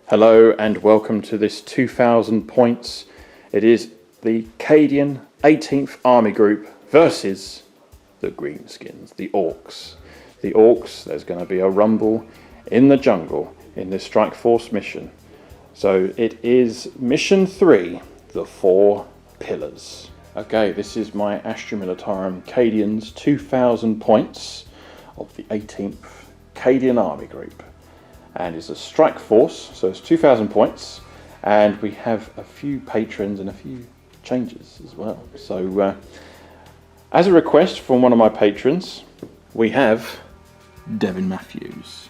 Hello and welcome to this 2000 points. It is the Cadian 18th Army Group versus the Greenskins, the Orcs. The Orcs, there's going to be a rumble in the jungle in this Strike Force mission. So it is mission 3, the 4 pillars. Okay, this is my Astra Militarum Cadians 2000 points of the 18th Cadian Army Group. And it's a strike force, so it's 2,000 points, and we have a few patrons and a few changes as well. So as a request from one of my patrons, we have Devin Matthews.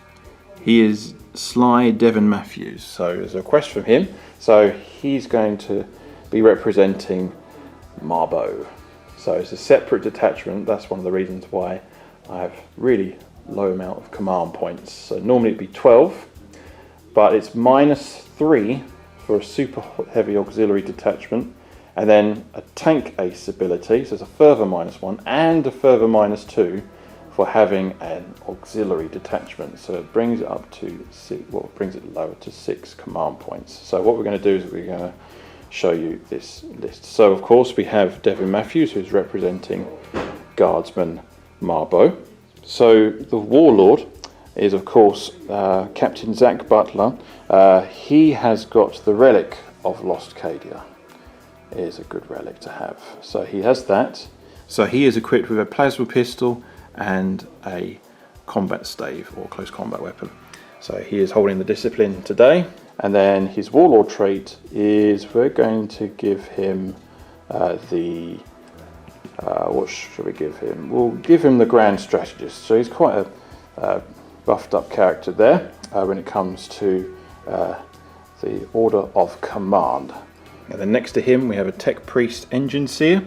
He is Sly Devin Matthews, so there's a request from him. So he's going to be representing Marbo. So it's a separate detachment. That's one of the reasons why I have really low amount of command points. So normally it'd be 12, but it's -3 for a super heavy auxiliary detachment, and then a tank ace ability, so it's a further -1 and a further -2 for having an auxiliary detachment. So it brings it up to 6, well, it brings it lower to 6 command points. So what we're going to do is we're going to show you this list. So of course we have Devin Matthews, who's representing Guardsman Marbo. So the Warlord is of course Captain Zach Butler. He has got the relic of Lost Cadia. It is a good relic to have. So he has that. So he is equipped with a plasma pistol and a combat stave or close combat weapon. So he is holding the discipline today. And then his Warlord trait is we're going to give him what should we give him? We'll give him the Grand Strategist. So he's quite a buffed up character there when it comes to the order of command. And then next to him we have a Tech Priest Engine Seer,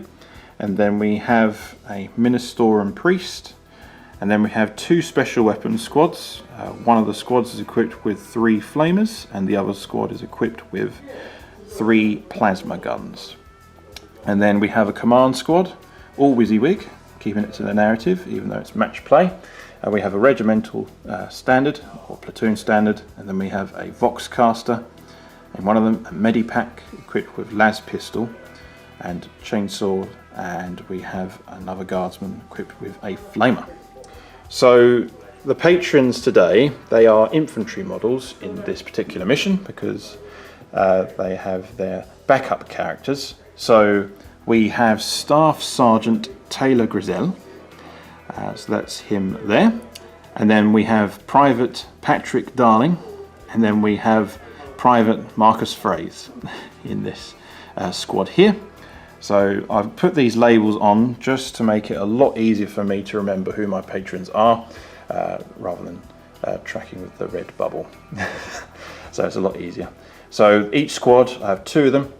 and then we have a Ministorum Priest, and then we have 2 special weapons squads. One of the squads is equipped with 3 flamers, and the other squad is equipped with 3 plasma guns. And then we have a command squad, all WYSIWYG, keeping it to the narrative, even though it's match play. We have a regimental standard, or platoon standard, and then we have a Voxcaster, and one of them a Medipack equipped with las pistol and chainsaw, and we have another guardsman equipped with a flamer. So the patrons today, they are infantry models in this particular mission because they have their backup characters. So we have Staff Sergeant Taylor Grisell, so that's him there. And then we have Private Patrick Darling, and then we have Private Marcus Fraze in this squad here. So I've put these labels on just to make it a lot easier for me to remember who my patrons are, rather than tracking with the red bubble. So it's a lot easier. So each squad, I have 2 of them.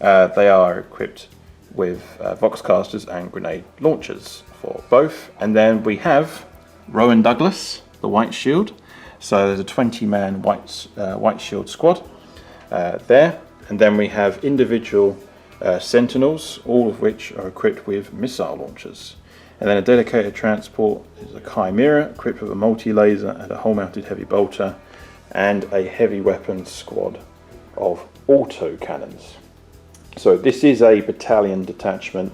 They are equipped with Voxcasters and grenade launchers for both. And then we have Rowan Douglas, the White Shield. So there's a 20-man White Shield squad there. And then we have individual Sentinels, all of which are equipped with missile launchers. And then a dedicated transport is a Chimera, equipped with a multi-laser and a hull-mounted heavy bolter, and a heavy weapons squad of auto cannons. So this is a battalion detachment,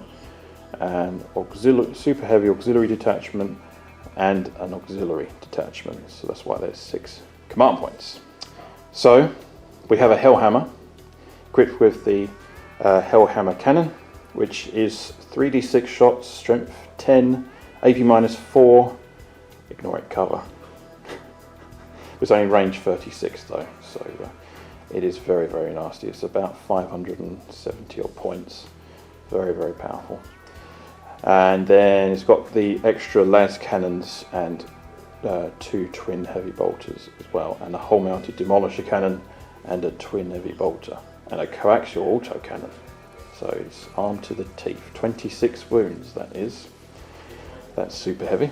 an super heavy auxiliary detachment, and an auxiliary detachment. So that's why there's 6 command points. So we have a Hellhammer equipped with the Hellhammer cannon, which is 3d6 shots, strength 10, AP -4, ignore it, cover. It's only range 36 though, so it is very, very nasty. It's about 570 odd points. Very, very powerful. And then it's got the extra las cannons and 2 twin heavy bolters as well, and a hull-mounted demolisher cannon and a twin heavy bolter, and a coaxial auto cannon. So it's armed to the teeth. 26 wounds, that is. That's super heavy.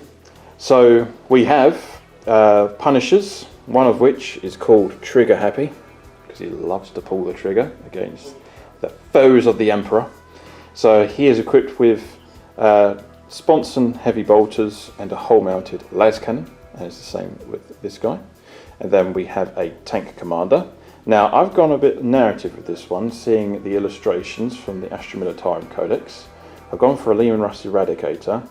So we have Punishers, one of which is called Trigger Happy, because he loves to pull the trigger against the foes of the Emperor. So he is equipped with sponson heavy bolters and a hull-mounted las cannon, and it's the same with this guy. And then we have a tank commander, Now, I've gone a bit narrative with this one, seeing the illustrations from the Astra Militarum Codex. I've gone for a Leman Russ Eradicator,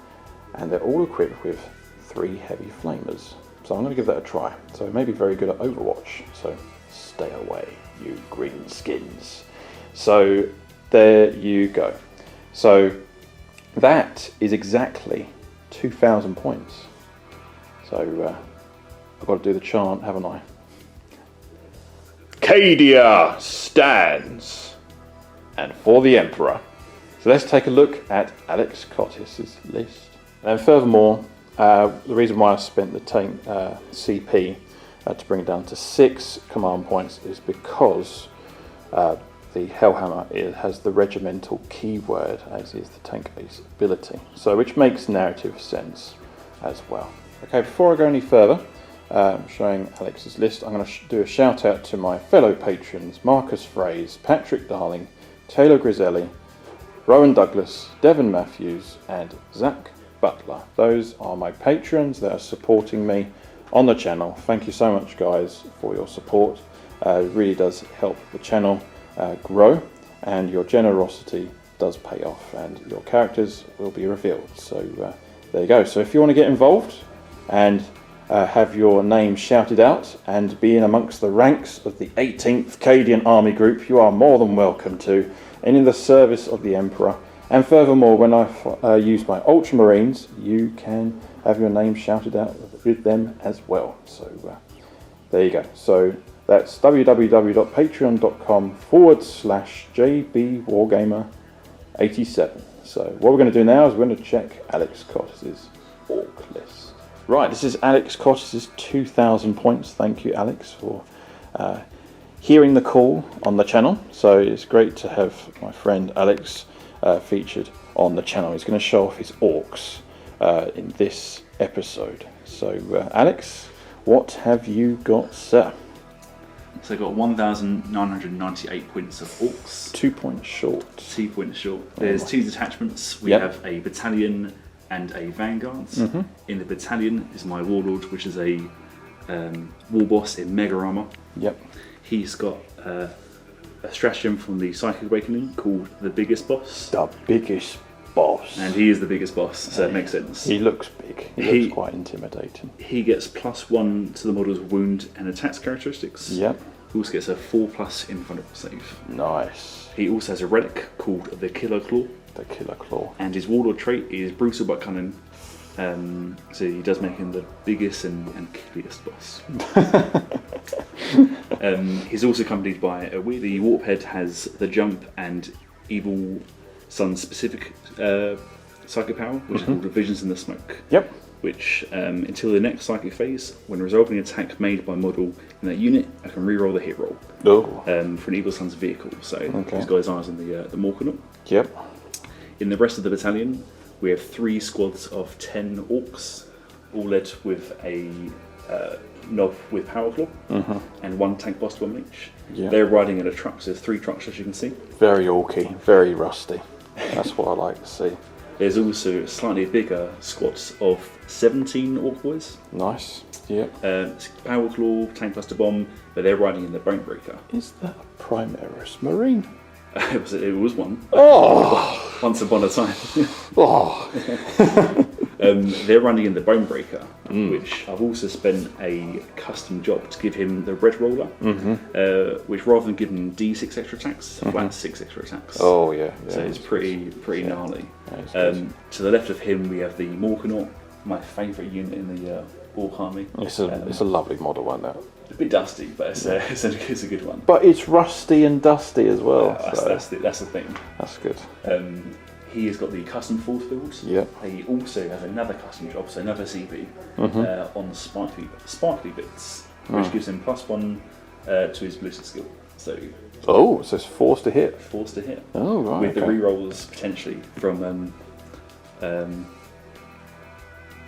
and they're all equipped with 3 heavy flamers. So I'm going to give that a try. So it may be very good at Overwatch, so stay away, you green skins. So there you go. So that is exactly 2,000 points. So I've got to do the chant, haven't I? Cadia stands, and for the Emperor. So let's take a look at Alex Cottis's list. And furthermore, the reason why I spent the tank CP to bring it down to 6 command points is because the Hellhammer has the regimental keyword, as is the tank ace ability, so which makes narrative sense as well. Okay, before I go any further, showing Alex's list, I'm going to do a shout out to my fellow patrons: Marcus Fraze, Patrick Darling, Taylor Griselli, Rowan Douglas, Devon Matthews, and Zach Butler. Those are my patrons that are supporting me on the channel. Thank you so much, guys, for your support. It really does help the channel grow, and your generosity does pay off, and your characters will be revealed. So there you go. So if you want to get involved and have your name shouted out and be in amongst the ranks of the 18th Cadian Army Group, you are more than welcome to, and in the service of the Emperor. And furthermore, when I use my Ultramarines, you can have your name shouted out with them as well. So there you go. So that's www.patreon.com/JBWargamer87. So what we're going to do now is we're going to check Alex Cottis's Orc list. Right, this is Alex Cottis's 2,000 points. Thank you, Alex, for hearing the call on the channel. So it's great to have my friend Alex featured on the channel. He's going to show off his Orcs in this episode. So Alex, what have you got, sir? So I've got 1,998 points of Orcs. 2 points short. 2 points short. There's 2 detachments. We have a battalion and a vanguard. In the battalion is my Warlord, which is a war boss in mega armor. He's got a stratagem from the Psychic Awakening called the Biggest Boss. The Biggest Boss. And he is the biggest boss, so it makes sense. He looks big. He looks quite intimidating. He gets +1 to the model's wound and attacks characteristics. He also gets a 4+ invulnerable save. Nice. He also has a relic called the Killer Claw. The Killer Claw. And his Warlord trait is brutal but cunning. So he does make him the biggest and killiest boss. He's also accompanied by a weird. The Warp Head has the jump and Evil Sun specific psychic power, which is called Visions in the Smoke. Which, until the next psychic phase, when resolving an attack made by model in that unit, I can reroll the hit roll for an Evil Sun's vehicle. So he's got his eyes on the Morkanaut. In the rest of the battalion, we have 3 squads of 10 Orcs, all led with a Nob with Power Claw and 1 tank boss to 1 each. They're riding in a truck, so there's 3 trucks as you can see. Very orky, very rusty. That's what I like to see. There's also slightly bigger squads of 17 Orc boys. Nice. Power Claw, tank buster bomb, but they're riding in the Bonebreaker. Is that a Primaris Marine? It was one. Oh! Once upon a time. Oh! They're running in the Bonebreaker, which I've also spent a custom job to give him the Red Roller, which rather than giving him D6 extra attacks, flat 6 extra attacks. Oh yeah. So it's pretty gnarly. To the left of him we have the Morkanaut, my favourite unit in the Orc Army. It's a lovely model one, that. A bit dusty, but it's a good one. But it's rusty and dusty as well. That's the thing. That's good. He has got the custom force field. He also has another custom job, so another CP on sparkly bits, which gives him +1 to his ballistic skill. So it's forced to hit. Forced to hit. Oh right. With the rerolls potentially from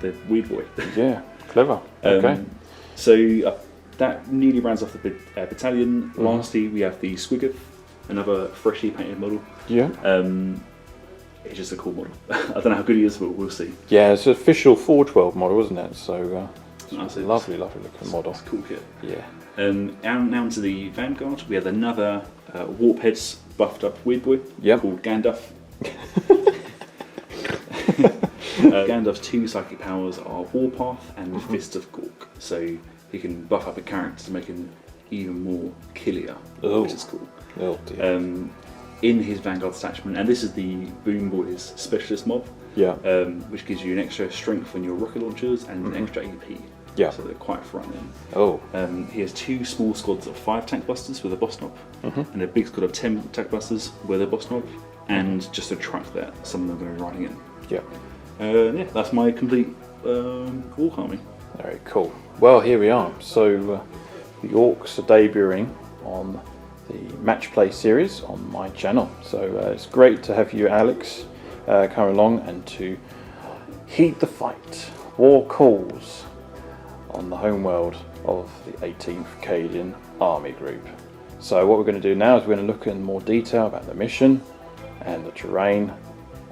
the Weird Boy. Yeah, clever. Okay. So that nearly rounds off the battalion. Lastly, we have the Squiggoth, another freshly painted model. It's just a cool model. I don't know how good he is, but we'll see. Yeah, it's an official 412 model, isn't it? So it's a lovely looking model. It's a cool kit. Yeah. Now to the Vanguard, we have another Warp Heads buffed up weird boy called Gandalf. Gandalf's 2 psychic powers are Warpath and Fist of Gork, so he can buff up a character to make him even more killier, which is cool. Oh dear. In his Vanguard detachment, and this is the Boom Boys specialist mob, which gives you an extra strength on your rocket launchers and an extra AP. Yeah. So they're quite frightening. Oh. He has 2 small squads of 5 tank busters with a boss knob, and a big squad of 10 tank busters with a boss knob, and just a truck that some of them are going to be riding in. Yeah. That's my complete Orc army. Very cool. Well, here we are. So the Orcs are debuting on the Match Play series on my channel. So it's great to have you, Alex, come along and to heed the fight. War calls on the homeworld of the 18th Cadian Army Group. So what we're going to do now is we're going to look in more detail about the mission and the terrain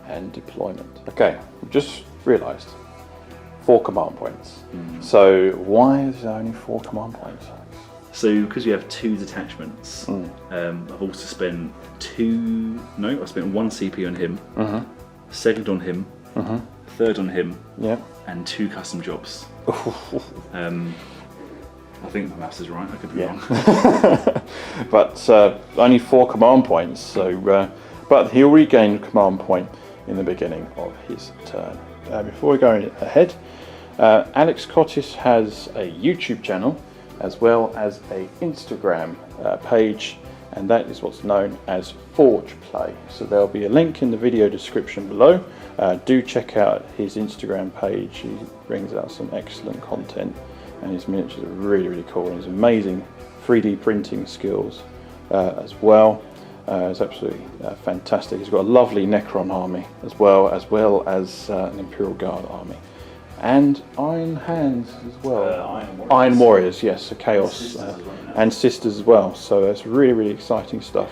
and deployment. Okay, I've just realised 4 command points. So why is there only 4 command points? So because you have 2 detachments, I've also spent I spent 1 CP on him, 2nd on him, 3rd on him, and 2 custom jobs. I think my maths is right, I could be wrong. But only 4 command points, so but he'll regain command point in the beginning of his turn. Before we go ahead, Alex Cottis has a YouTube channel as well as a Instagram page, and that is what's known as Forge Play. So there'll be a link in the video description below. Do check out his Instagram page. He brings out some excellent content, and his miniatures are really, really cool, and his amazing 3D printing skills as well. It's absolutely fantastic. He's got a lovely Necron army as well as an Imperial Guard army. And Iron Hands as well. Iron Warriors, yes, a Chaos and Sisters as well. So it's really, really exciting stuff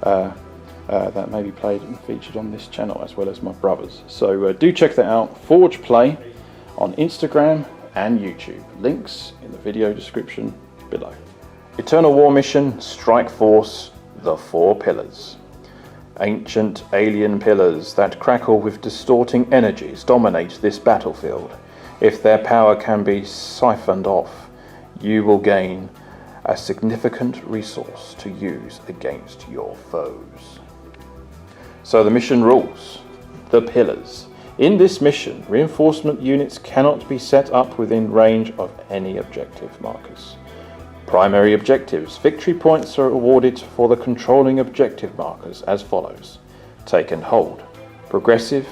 that may be played and featured on this channel, as well as my brothers. So do check that out. Forge Play on Instagram and YouTube. Links in the video description below. Eternal War Mission, Strike Force, the 4 Pillars. Ancient alien pillars that crackle with distorting energies dominate this battlefield. If their power can be siphoned off, you will gain a significant resource to use against your foes. So the mission rules. The pillars. In this mission, reinforcement units cannot be set up within range of any objective markers. Primary objectives. Victory points are awarded for the controlling objective markers as follows. Take and hold. Progressive.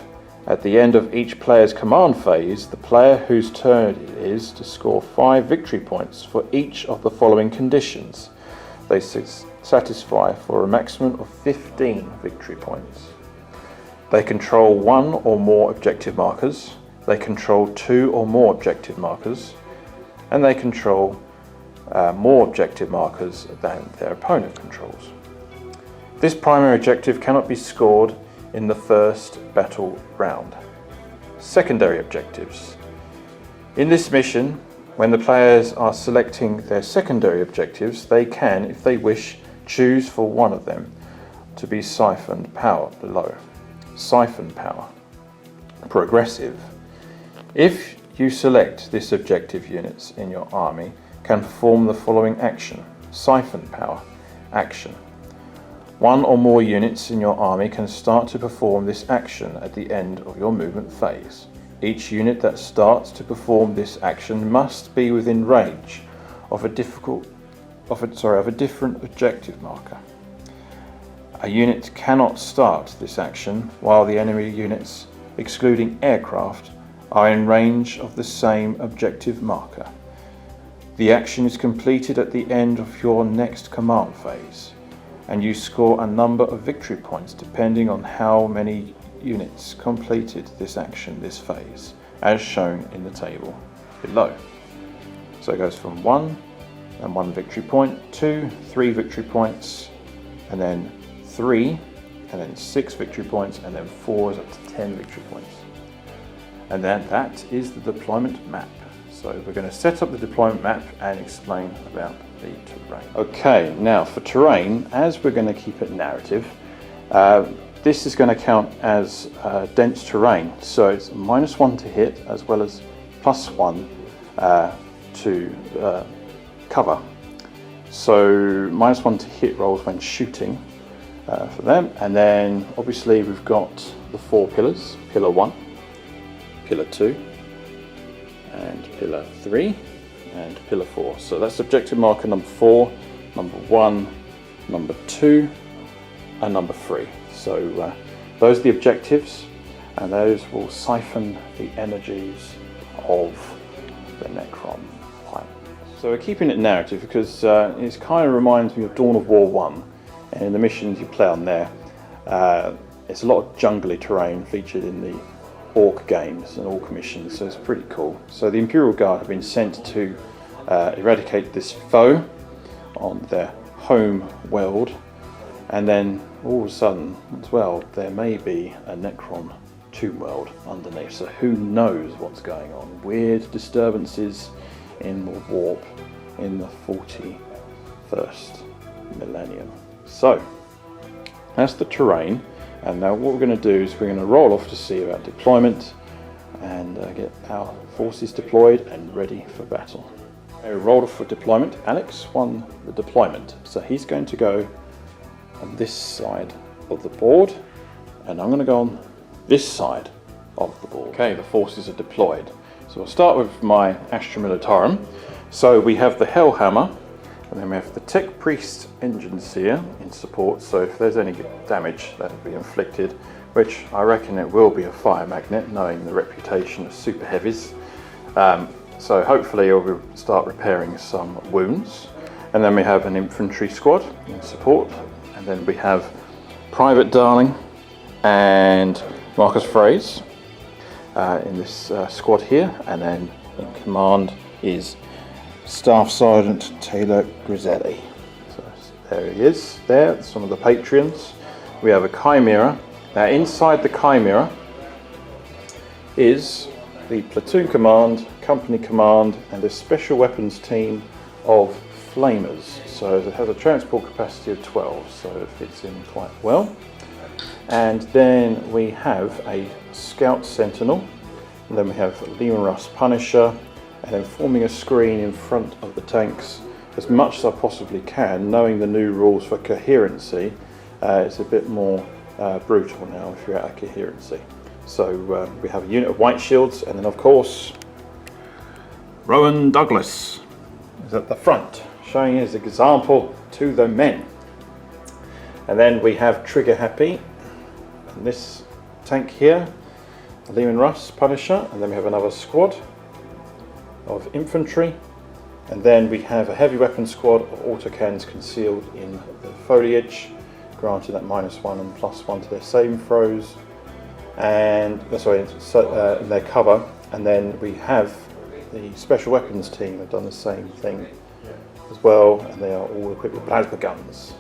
At the end of each player's command phase, the player whose turn it is to score 5 victory points for each of the following conditions. They satisfy for a maximum of 15 victory points. They control 1 or more objective markers. They control 2 or more objective markers. And they control more objective markers than their opponent controls. This primary objective cannot be scored in the first battle round. Secondary objectives. In this mission, when the players are selecting their secondary objectives, they can, if they wish, choose for one of them to be siphoned power below. Siphon power. Progressive. If you select this objective, units in your army can perform the following action. Siphon power. Action. 1 or more units in your army can start to perform this action at the end of your movement phase. Each unit that starts to perform this action must be within range of a different objective marker. A unit cannot start this action while the enemy units, excluding aircraft, are in range of the same objective marker. The action is completed at the end of your next command phase, and you score a number of victory points depending on how many units completed this action this phase, as shown in the table below. So it goes from 1 and 1 victory point, 2, 3 victory points, and then 3, and then 6 victory points, and then 4 is up to 10 victory points. And then that is the deployment map. So we're going to set up the deployment map and explain about the terrain. Okay, now for terrain, as we're going to keep it narrative, this is going to count as dense terrain. So it's -1 to hit as well as +1 to cover. So -1 to hit rolls when shooting for them. And then obviously we've got the 4 pillars, pillar 1, pillar 2, and pillar 3 and pillar 4. So that's objective marker number 4, number 1, number 2 and number 3. So those are the objectives, and those will siphon the energies of the Necron pipe. So we're keeping it narrative because it kind of reminds me of Dawn of War 1, and in the missions you play on there, it's a lot of jungly terrain featured in the Orc games and Orc missions, so it's pretty cool. So the Imperial Guard have been sent to eradicate this foe on their home world, and then all of a sudden as well there may be a Necron tomb world underneath, so who knows what's going on. Weird disturbances in the warp in the 41st millennium. So that's the terrain. And now what we're going to do is we're going to roll off to see about deployment and get our forces deployed and ready for battle. Okay, rolled off for deployment. Alex won the deployment, so he's going to go on this side of the board, and I'm going to go on this side of the board. Okay, the forces are deployed. So we'll start with my Astra Militarum. So we have the Hellhammer, and then we have the Tech Priest engines here in support, so if there's any damage that will be inflicted, which I reckon it will be a fire magnet, knowing the reputation of super heavies. So hopefully it will start repairing some wounds. And then we have an infantry squad in support, and then we have Private Darling and Marcus Fraze in this squad here, and then in command is Staff Sergeant Taylor Griselli. So there he is, there, some of the Patreons. We have a Chimera. Now inside the Chimera is the platoon command, company command, and a special weapons team of flamers. So it has a transport capacity of 12, so it fits in quite well. And then we have a Scout Sentinel, and then we have Leman Russ Punisher, and then forming a screen in front of the tanks as much as I possibly can, knowing the new rules for coherency. It's a bit more brutal now if you're out of coherency. So we have a unit of white shields, and then of course Rowan Douglas is at the front, showing his example to the men. And then we have Trigger Happy, and this tank here, Leman Russ Punisher, and then we have another squad of infantry, and then we have a heavy weapon squad of autocannons concealed in the foliage, granting that -1 and +1 to their saving throws, and in their cover. And then we have the special weapons team have done the same thing as well, and they are all equipped with plasma guns.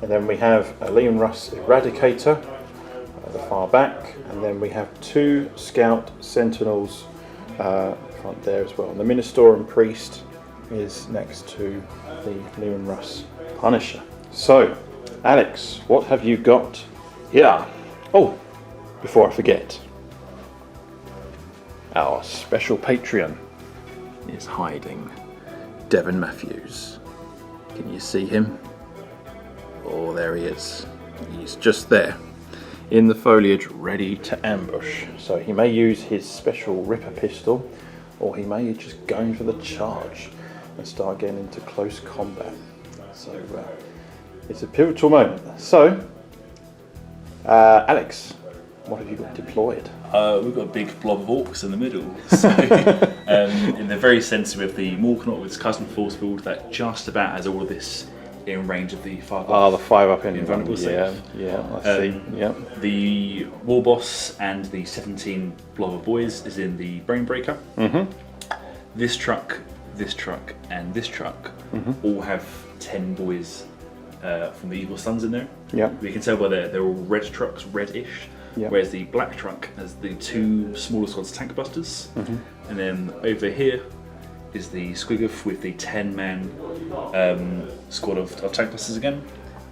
And then we have a Leman Russ Eradicator at the far back, and then we have 2 Scout Sentinels front there as well. And the Ministorum Priest is next to the Leman Russ Punisher. So, Alex, what have you got here? Oh, before I forget, our special Patreon is hiding. Devon Matthews. Can you see him? Oh, there he is. He's just there in the foliage, ready to ambush. So he may use his special Ripper pistol, or he may just go in for the charge and start getting into close combat. So it's a pivotal moment. So, Alex, what have you got deployed? We've got a big blob of orcs in the middle. So, in the very centre we have the Morknot with its custom force field that just about has all of this in range of the 5 up. Ah, the 5 up in front of us. Yeah, I see. Yeah. The War Boss and the 17 blob of boys is in the Brainbreaker. Mm-hmm. This truck, and this truck all have 10 boys from the Evil Sons in there. Yeah. We can tell by they're all red trucks, reddish. Yep. Whereas the black truck has the 2 smaller squads tank busters. And then over here is the Squiggith with the 10-man squad of tank busters again,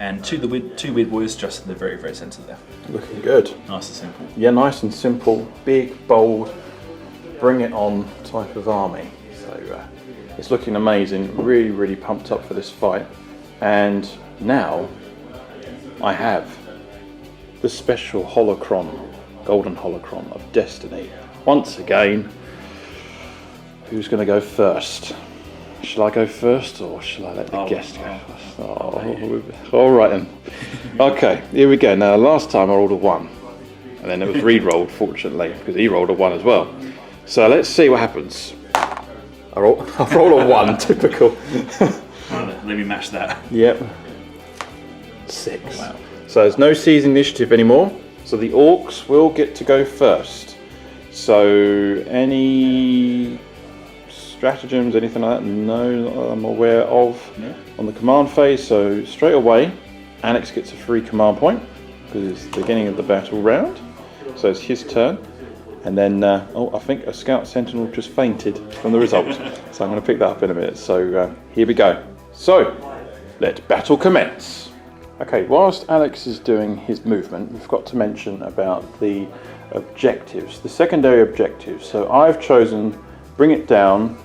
and two weird boys just in the very, very centre there. Looking good. Nice and simple. Yeah, nice and simple, big, bold, bring it on type of army. So it's looking amazing, really, really pumped up for this fight. And now I have the special holocron, golden holocron of destiny. Once again, who's going to go first? Shall I go first or shall I let the guest go first? All right then. Okay, here we go. Now, last time I rolled a 1, and then it was re-rolled, fortunately, because he rolled a 1 as well. So let's see what happens. I roll a 1, typical. Let me match that. Yep. 6. Wow. So there's no seizing initiative anymore. So the Orcs will get to go first. So any stratagems, anything like that? No, not that I'm aware of. No. On the command phase, so straight away, Alex gets a free command point because it's the beginning of the battle round. So it's his turn. And then, I think a Scout Sentinel just fainted from the result. So I'm going to pick that up in a minute. So here we go. So, let battle commence. Okay, whilst Alex is doing his movement, we've got to mention about the objectives, the secondary objectives. So I've chosen bring it down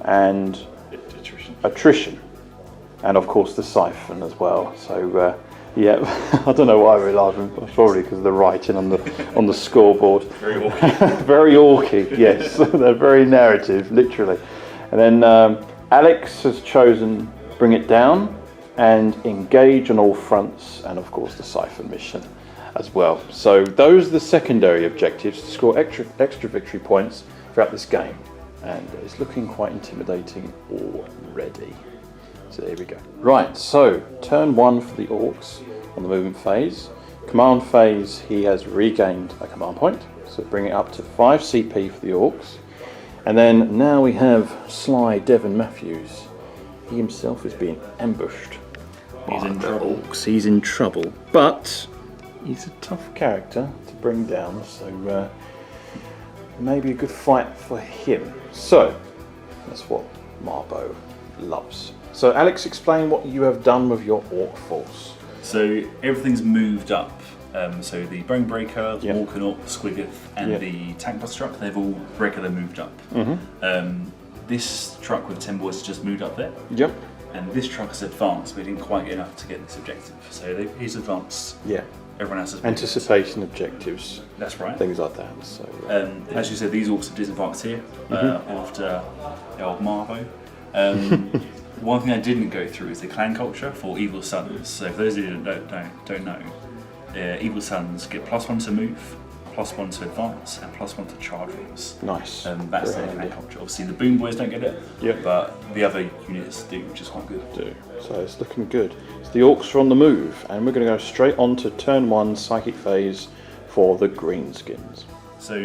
and attrition, and of course the siphon as well. So yeah, I don't know why we're laughing, probably because of the writing on the scoreboard. Very orky. Very orky, yes. They're very narrative, literally. And then Alex has chosen bring it down and engage on all fronts, and of course the siphon mission as well. So those are the secondary objectives to score extra victory points throughout this game, and it's looking quite intimidating already. So there we go. Right, so turn 1 for the Orcs on the movement phase. Command phase, he has regained a command point, so bring it up to 5 CP for the Orcs. And then now we have Sly Devon Matthews. He himself is being ambushed. He's in trouble. Orcs. He's in trouble, but he's a tough character to bring down, so maybe a good fight for him. So that's what Marbo loves. So Alex, explain what you have done with your Orc force. So everything's moved up. So the Bone Breaker, the Walker-Orc, Squiggith, and the Tank Bus truck, they've all regular moved up. This truck with 10 boys has just moved up there. Yep. And this truck is advanced, but he didn't quite get enough to get this objective. So he's advanced. Yeah. Everyone else has anticipation objectives. That's right. Things like that. So as you said, these Orcs are disadvantaged here after the old Marbo. One thing I didn't go through is the clan culture for Evil Sons. So for those of you who don't know, Evil Sons get +1 to move, +1 to advance, and +1 to charge rolls. Nice. That's their clan culture. Obviously the Boom Boys don't get it, but the other units do, which is quite good. So it's looking good. So the Orcs are on the move, and we're going to go straight on to turn 1 psychic phase for the Greenskins. So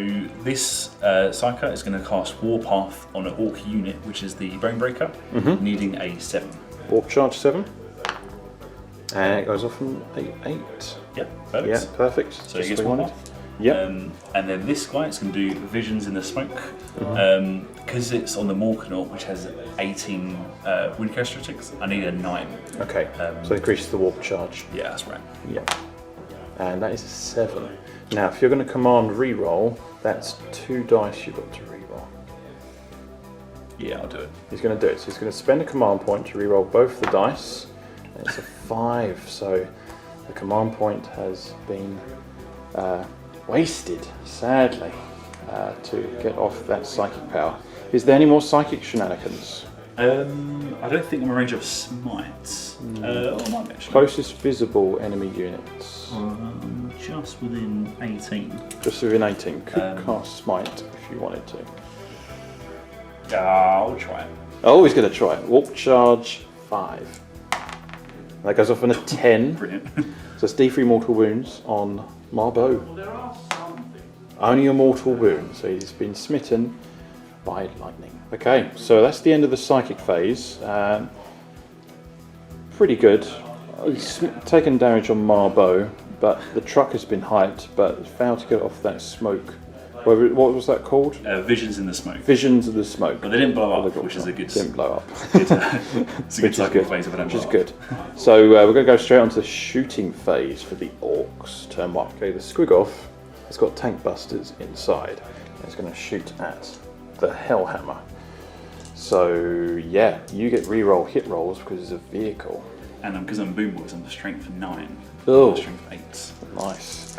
this Psyker is going to cast Warpath on an Orc unit, which is the Bone Breaker, needing a 7. Orc Charge 7. And it goes off from 8. Yep, perfect. Yeah, perfect. So he gets Warpath. Yep. And then this guy is going to do Visions in the Smoke. Because it's on the Morkanort, which has 18 wind characteristics, I need a 9. Okay, so increases the Warp Charge. Yeah, that's right. Yep. And that is a 7. Now, if you're going to command reroll, that's 2 dice you've got to reroll. Yeah, I'll do it. He's going to do it. So he's going to spend a command point to reroll both the dice. And it's a 5, so the command point has been wasted, sadly, to get off that psychic power. Is there any more psychic shenanigans? I don't think I'm a range of smites. I might actually. Closest visible enemy units. Just within 18. Just within 18. Could cast smite if you wanted to. I'll try it. Oh, he's going to try it. Orc Charge 5. That goes off on a 10. Brilliant. So it's D3 mortal wounds on Marbo. Only a mortal wound, so he's been smitten by lightning. Okay, so that's the end of the psychic phase. Pretty good. He's taken damage on Marbo, but the truck has been hyped, but failed to get off that smoke What was that called? Visions in the Smoke. Visions of the Smoke. But they didn't blow up, which is a good. Didn't blow up. It's a good cycle phase if they don't blow Which is up. good. So we're going to go straight onto the shooting phase for the Orcs. Turn 1. Okay, the squig off. It's got tank busters inside. It's going to shoot at the Hellhammer. So yeah, you get reroll hit rolls because it's a vehicle. And because I'm boom boys, I'm the strength 9. Oh, Strength 8. nice.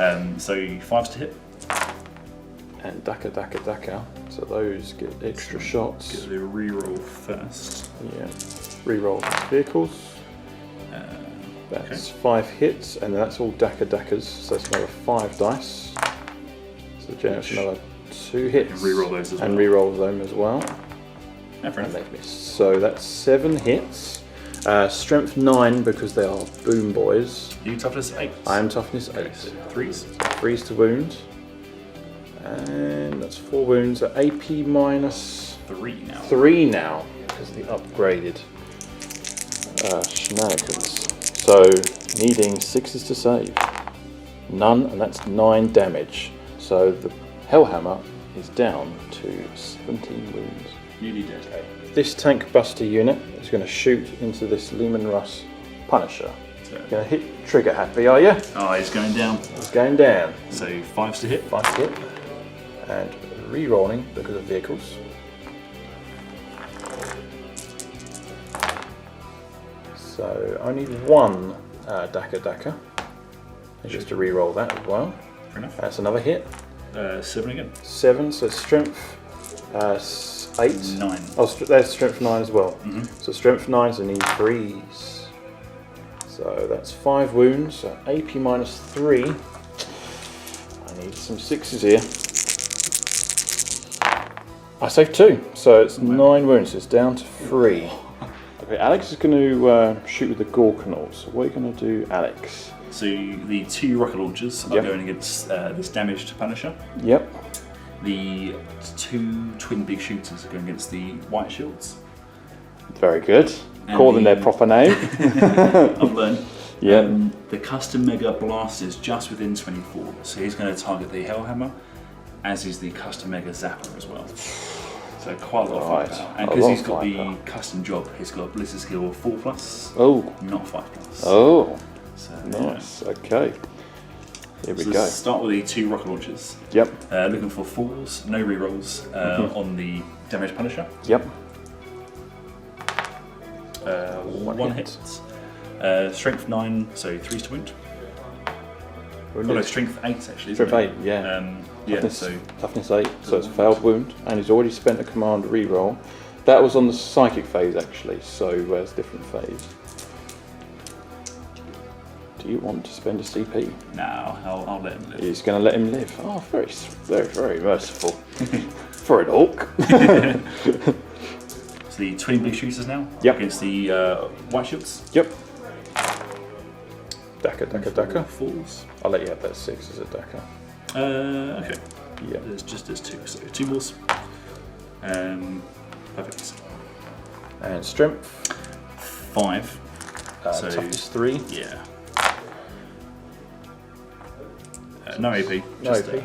So 5s to hit. And Daka. So those get extra shots. Get the reroll first. Yeah. Reroll vehicles. That's 5 hits, and that's all Dakas. So that's another 5 dice. So generates another 2 hits. And reroll those as well. And reroll them as well. Yeah, fair And enough. they miss. So that's 7 hits. Strength 9 because they are boom boys. You toughness 8. I am toughness 8. Okay, so 3s. 3s to wound. And that's 4 wounds. So AP minus 3 now. 3 now because of the upgraded shenanigans. So needing 6s to save. None, and that's 9 damage. So the Hellhammer is down to 17 wounds. Nearly dead. This tank buster unit is going to shoot into this Lehman Russ Punisher. So, Going to hit trigger happy, are you? oh, he's going down. It's going down. So 5s to hit. 5 hit. And re-rolling because of vehicles. So I need 1 Daka. And just to re-roll that as well. Fair enough. That's another hit. 7 again. 7, so strength 8. 9. Oh, there's strength 9 as well. Mm-hmm. So strength 9, so I need 3s. So that's 5 wounds, so AP minus 3. I need some 6s here. I saved 2, so it's 9 wounds, so it's down to 3. Okay, Alex is going to shoot with the Gorkanauts. So what are you going to do, Alex? So the 2 rocket launchers are Yep. going against this damaged Punisher. Yep. The 2 twin big shooters are going against the white shields. Very good. And Call them their proper name. I've learned. Yeah. The custom mega blast is just within 24, so he's going to target the Hellhammer, as is the custom mega zapper as well. So quite a lot of Right. firepower. And A because lot he's of got firepower. the custom job, he's got a blizzard skill of 4+, Oh. not 5+. Oh. So, Nice. Okay. Here we So go. let's start with the 2 rocket launchers. Yep. Looking for 4s, no rerolls on the damaged Punisher. Yep. 1 hit. Strength 9, so 3s to wound. Oh no, strength 8 actually. Isn't Strength it? 8, yeah. Yeah, Toughness, so toughness 8, so it's failed wound, and he's already spent a command reroll. That was on the psychic phase actually, so it's a different phase. Do you want to spend a CP? no, I'll let him live. He's going to let him live. Oh, very merciful for an orc. So the twin blue shooters now Yep. against the white shields. Yep. Daka. 4s. I'll let you have that 6 as a Daka. Okay. Yeah. There's 2, so 2 balls. Perfect. And strength. 5. So Toughness 3. yeah. No AP. No Just, AP.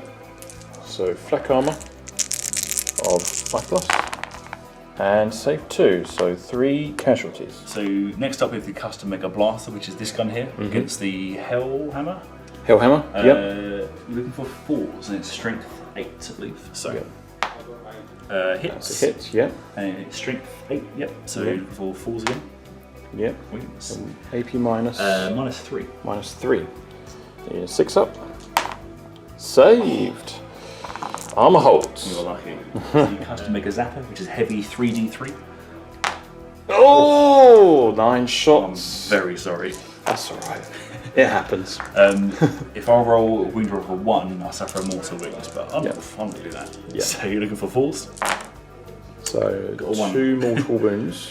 So flak armor of 5+. And save 2, so 3 casualties. So next up we have the custom mega blaster, which is this gun here, against the Hellhammer. Hellhammer. Yep. Looking for 4s, and it's strength 8, I believe. So Yep. hits. That's a hit. Yep. And it's strength 8. Yep. So Yep. looking for 4s again. Yep. Wings. AP minus. minus 3. Minus 3. Yeah, 6 up. Saved. Armor holds. You're lucky. The custom mega zapper, which is heavy 3d3. Oh, 9 I'm shots. very sorry. That's alright. It happens. If I roll a wound roll for 1, I suffer a mortal wound, but I'm Yeah. not going to do that. Yeah. So you're looking for 4s. So, Got 1. 2 mortal wounds.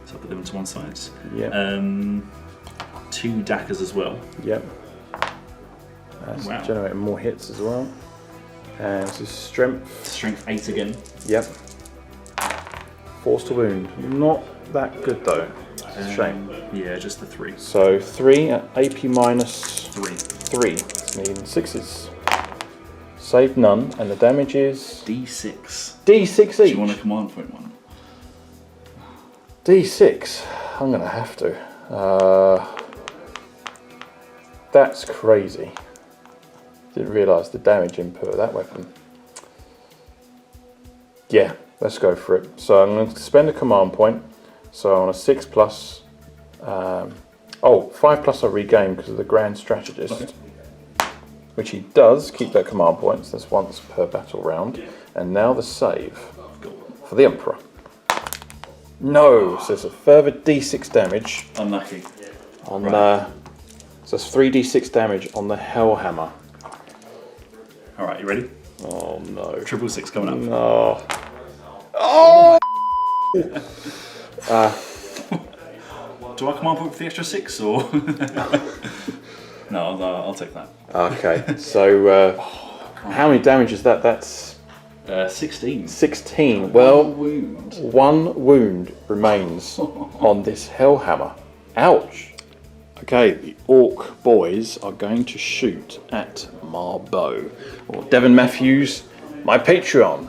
So I'll put them to one side. Yep. 2 dackers as well. Yep. That's Wow. generating more hits as well. And this is strength. Strength 8 again. Yep. Force to wound. Not that good though. It's a shame. Yeah, just the 3. So 3 at AP minus 3. 3. It's needing 6s. Save none, and the damage is D6. D6 each. Do you want a command point one? D6. I'm gonna have to. That's crazy. Didn't realise the damage input of that weapon. Yeah, let's go for it. So I'm going to spend a command point. So on a 6+, 5+ I regain because of the Grand Strategist. Okay. Which he does keep that command point, so that's once per battle round. And now the save for the Emperor. No, so it's a further D6 damage. Unlucky. On so it's 3d6 damage on the Hellhammer. Alright, you ready? Oh no. 666 coming up. No. Oh! Do I command point for the extra 6 or? No, I'll take that. Okay, so how many damage is that? That's 16. 16. Well, Wound. 1 wound remains on this Hellhammer. Ouch. Okay, the Orc boys are going to shoot at Marbo. Or Devon Matthews, my Patreon.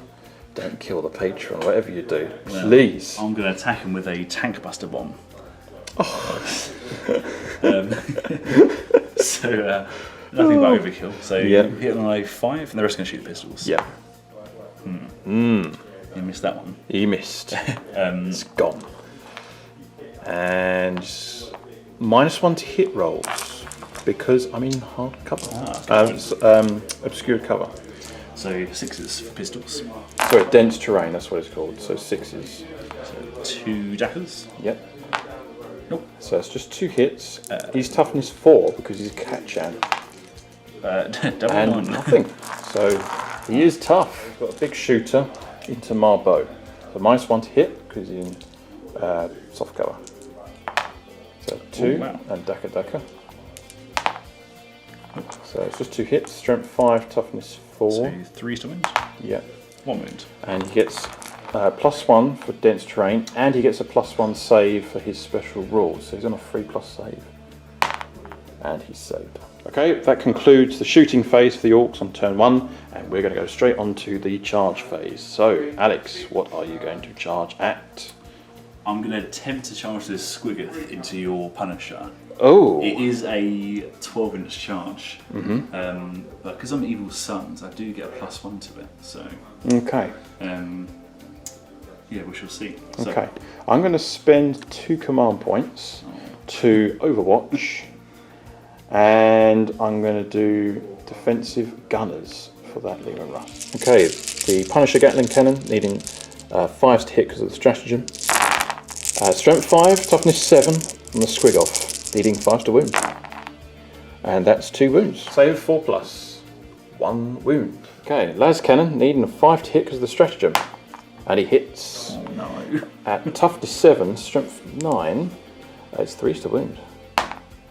Don't kill the Patreon, whatever you do. Please. I'm going to attack him with a tank buster bomb. So, nothing but overkill. So, you hit on a 5, and the rest are going to shoot pistols. Yeah. You missed that one. He missed. It's gone. And -1 to hit rolls because I'm in hard cover. Obscured cover. So 6s for pistols. Sorry, dense terrain, that's what it's called. So 6s. So 2 jackers. Yep. Nope. So it's just 2 hits. He's toughness 4 because he's a Katchan. Double And 1. nothing. So he is tough. Got a big shooter into Marbo. So -1 to hit because he's in soft cover. So 2 and Daka. So it's just 2 hits. Strength 5, toughness 4. So 3 to wound. Yeah. 1 wound. And he gets +1 for dense terrain, and he gets a +1 save for his special rules. So he's on a 3+ save. And he's saved. Okay, that concludes the shooting phase for the Orcs on turn 1, and we're going to go straight on to the charge phase. So, Alex, what are you going to charge at? I'm going to attempt to charge this Squiggoth into your Punisher. Oh! It is a 12-inch charge, but because I'm Evil Sons, I do get a +1 to it. So, okay. Yeah, we shall see. Okay, I'm going to spend 2 command points to Overwatch, and I'm going to do defensive gunners for that Leman Russ. Okay, the Punisher Gatling Cannon needing 5s to hit because of the stratagem. Strength 5, toughness 7 on the Squiggoth, needing 5s to wound. And that's 2 wounds. Save 4+, 1 wound. Okay, Las Cannon needing a 5 to hit because of the stratagem. And he hits. Oh no. At toughness 7, strength 9, it's 3s to wound.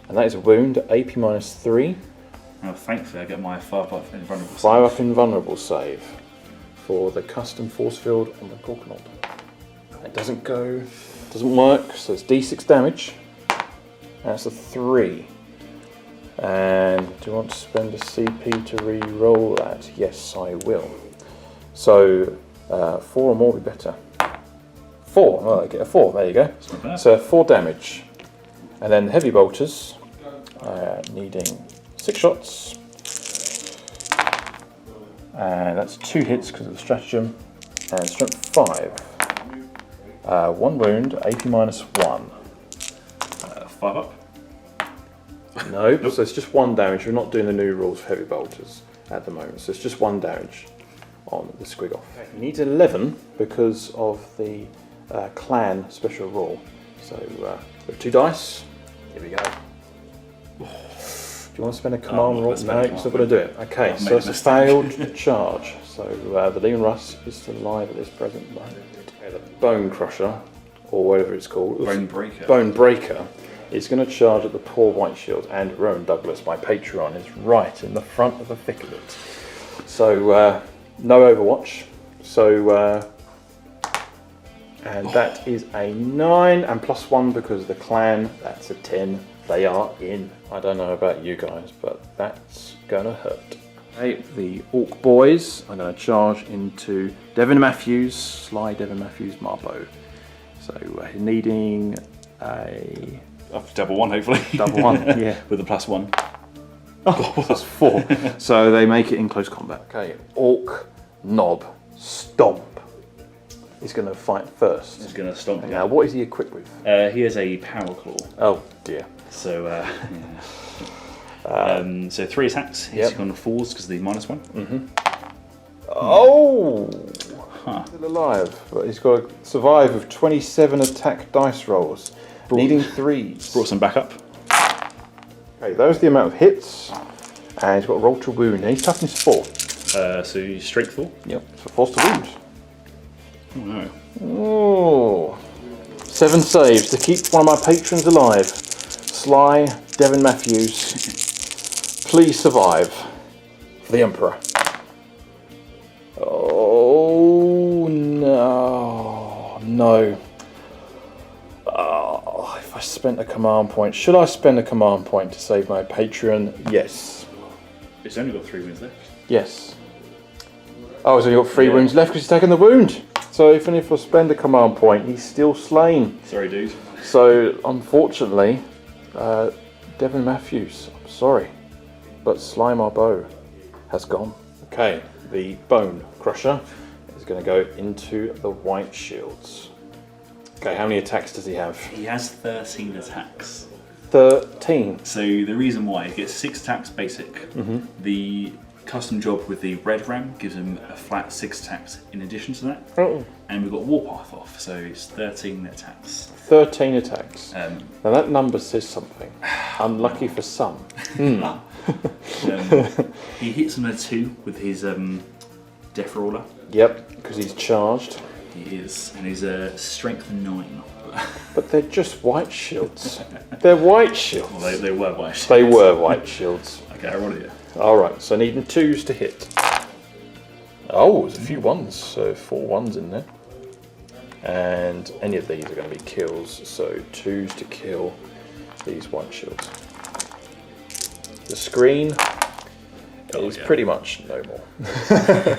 And that is a wound at AP -3. Now, thankfully, I get my 5 up invulnerable. 5 up invulnerable save for the custom force field on the Gorkanaut. It doesn't work, so it's D6 damage. That's a 3. And do you want to spend a CP to re-roll that? Yes, I will. So 4 or more would be better. 4, oh, I get a 4, there you go. That's not bad. So 4 damage. And then heavy bolters, needing 6 shots. And that's 2 hits because of the stratagem. And strength 5. 1 wound, AP -1. 5 up. No, so it's just 1 damage. We're not doing the new rules for heavy bolters at the moment. So it's just 1 damage on the Squiggoth. He needs 11 because of the clan special rule. So with 2 dice, here we go. Do you want to spend a command roll? No, you're still going to do it. Okay, so it's a failed charge. So the Leman Russ is still alive at this present moment. Okay, the Bone Crusher, or whatever it's called. Bone Breaker. Bone Breaker is going to charge at the poor White Shield, and Rowan Douglas, my Patreon, is right in the front of the thick of it. So no Overwatch. So and that is a 9 and +1 because of the clan. That's a 10. They are in. I don't know about you guys, but that's gonna hurt. Okay, the Orc boys are going to charge into Devin Matthews, Sly Devin Matthews Marbo. So needing a double one, hopefully. double one, yeah. With a +1. Oh, that's 4. So they make it in close combat. Okay, Orc Knob Stomp. He's going to fight first. He's going to stomp. Now, what is he equipped with? He has a Power Claw. Oh dear. So, so 3 attacks. He's on 4s because of the -1. Oh! Still alive, but he's got to survive with 27 attack dice rolls, needing 3s. Brought some back up. Okay, those are the amount of hits, and he's got a roll to wound, and he's toughness 4. So he's strength 4. Yep, so force to wound. Oh no. Oh, 7 saves to keep one of my patrons alive. Sly Devin Matthews, please survive for the Emperor. Oh no, no. Oh, if I spent a command point, should I spend a command point to save my patron? Yes. It's only got 3 wounds left. Yes. Oh, he's only got 3 wounds left because he's taken the wound. So even if I spend a command point, he's still slain. Sorry, dude. So unfortunately, Devin Matthews, I'm sorry, but Sly Marbo has gone. Okay, the Bone Crusher is going to go into the White Shields. Okay, how many attacks does he have? He has 13 attacks. 13. So the reason why, he gets 6 attacks basic. The custom job with the Red Ram gives him a flat 6 attacks in addition to that. And we've got Warpath off, so it's 13 attacks. 13 attacks. Now that number says something. Unlucky for some. He hits him a 2 with his Death Roller. Yep, because he's charged. He is, and he's a strength 9. But they're just white shields. They're white shields. Well, they were white shields. They were white shields. Okay, I rolled it. Alright, so needing 2s to hit. Oh, there's a few 1s, so 4 1s in there. And any of these are going to be kills, so 2s to kill these white shields. The screen is pretty much no more.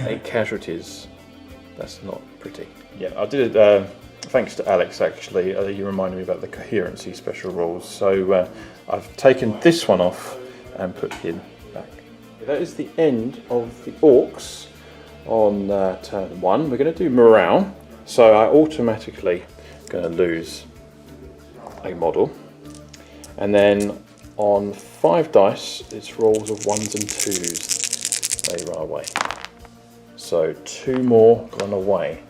8 casualties. That's not pretty. Yeah, I did it thanks to Alex actually. You reminded me about the coherency special rules. So I've taken this one off and put him back. That is the end of the Orcs on turn 1. We're going to do morale. So I automatically going to lose a model. And then on 5 dice, it's rolls of 1s and 2s. They run away. So 2 more run away.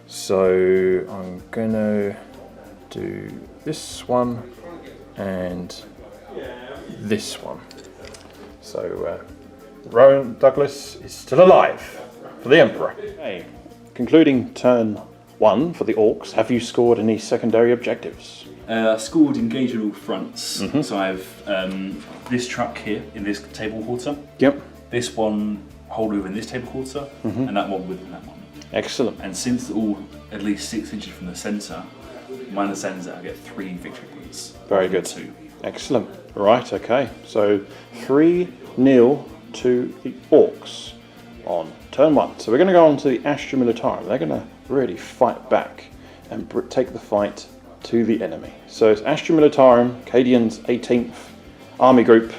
So I'm going to do this one and this one. So Rowan Douglas is still alive for the Emperor. Okay. Concluding turn 1 for the Orcs, have you scored any secondary objectives? Scored engage on all fronts. So I have this truck here in this table quarter. Yep. This one hold over in this table quarter, and that one within that one. Excellent. And since they're all at least 6 inches from the centre, my understanding is that I get 3 victory points. Very good. 2. Excellent. Right, okay. So 3-0 to the Orcs on turn 1. So we're going to go on to the Astra Militarum. They're going to really fight back and take the fight to the enemy. So it's Astra Militarum, Cadian's 18th Army Group,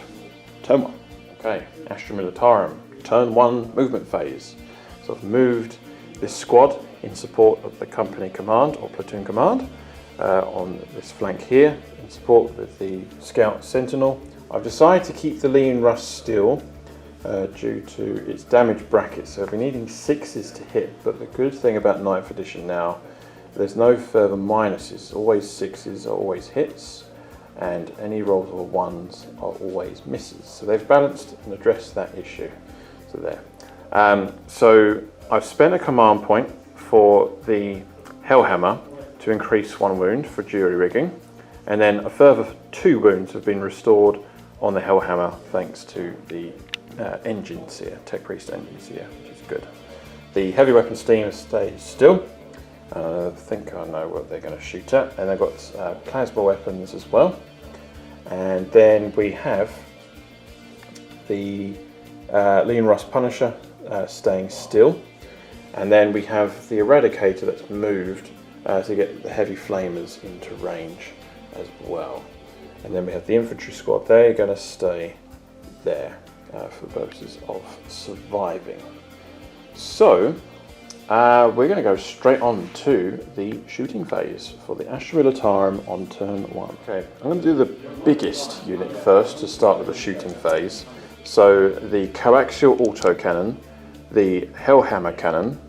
turn 1. Okay, Astra Militarum, turn 1 movement phase. So I've moved this squad in support of the company command or platoon command on this flank here, in support with the Scout Sentinel. I've decided to keep the Lean Rust Steel due to its damage bracket, so we're needing 6s to hit, but the good thing about 9th edition now, there's no further minuses, always 6s are always hits, and any rolls of 1s are always misses. So they've balanced and addressed that issue. So there. So I've spent a command point for the Hellhammer to increase 1 wound for jury rigging, and then a further 2 wounds have been restored on the Hellhammer thanks to the engines here, Tech Priest engines here, which is good. The heavy weapon steam stays still. I think I know what they're going to shoot at, and they've got plasma weapons as well. And then we have the Lean Rust Punisher staying still. And then we have the Eradicator that's moved to get the Heavy Flamers into range as well. And then we have the Infantry Squad. They're going to stay there for the purposes of surviving. So we're going to go straight on to the shooting phase for the Astra Militarum on turn 1. Okay, I'm going to do the biggest unit first to start with the shooting phase. So the coaxial autocannon, the Hellhammer cannon,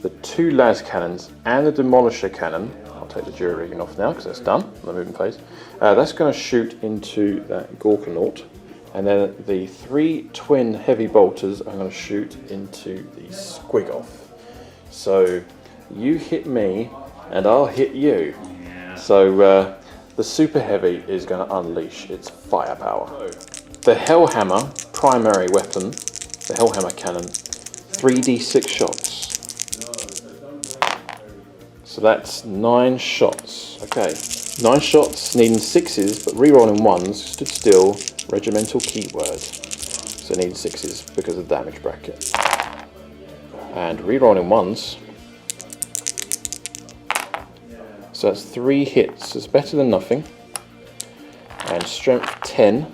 the 2 las cannons, and the demolisher cannon. I'll take the jury rigging off now because that's done on the moving phase. That's going to shoot into that Gorkanaut. And then the 3 twin heavy bolters are going to shoot into the Squig-off. So you hit me and I'll hit you. Yeah. So the super heavy is going to unleash its firepower. The Hellhammer primary weapon, the Hellhammer cannon, 3d6 shots. So that's 9 shots. Okay, 9 shots needing 6s, but rerolling 1s, stood still, regimental keyword. So needing 6s because of the damage bracket. And rerolling 1s. So that's 3 hits, it's better than nothing. And strength 10.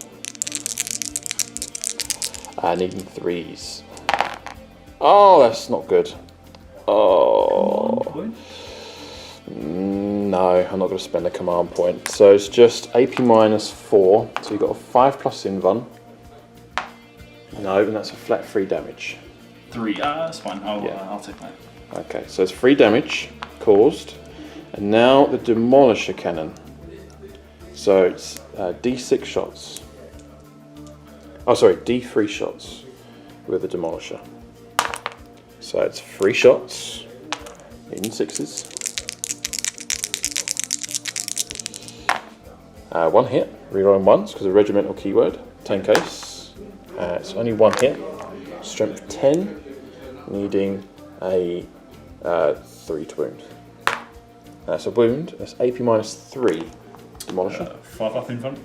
Needing 3s. Oh, that's not good. Oh. No, I'm not going to spend a command point. So it's just AP -4. So you've got a 5+ invuln. No, and that's a flat 3 damage. 3. That's fine. I'll take that. Okay, so it's 3 damage caused. And now the demolisher cannon. So it's D6 shots. Oh, sorry, D3 shots with the demolisher. So it's 3 shots, needing 6s. 1 hit, rerolling 1s because of regimental keyword, 10 case. It's only 1 hit, strength 10, needing a 3 to wound. That's a wound, that's AP -3, demolisher. 5 up in front.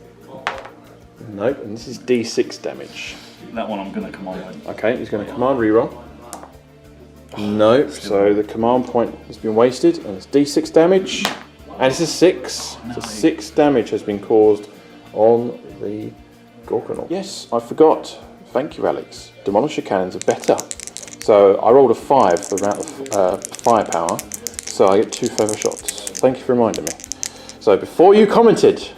Nope, and this is D6 damage. That one I'm going to command one. Okay, he's going to command reroll. Nope, so the command point has been wasted, and it's D6 damage. And it's a 6. So 6 damage has been caused on the Gorkanaut. Yes, I forgot. Thank you, Alex. Demolisher cannons are better. So I rolled a 5 for the amount of firepower, so I get 2 further shots. Thank you for reminding me. So before you commented,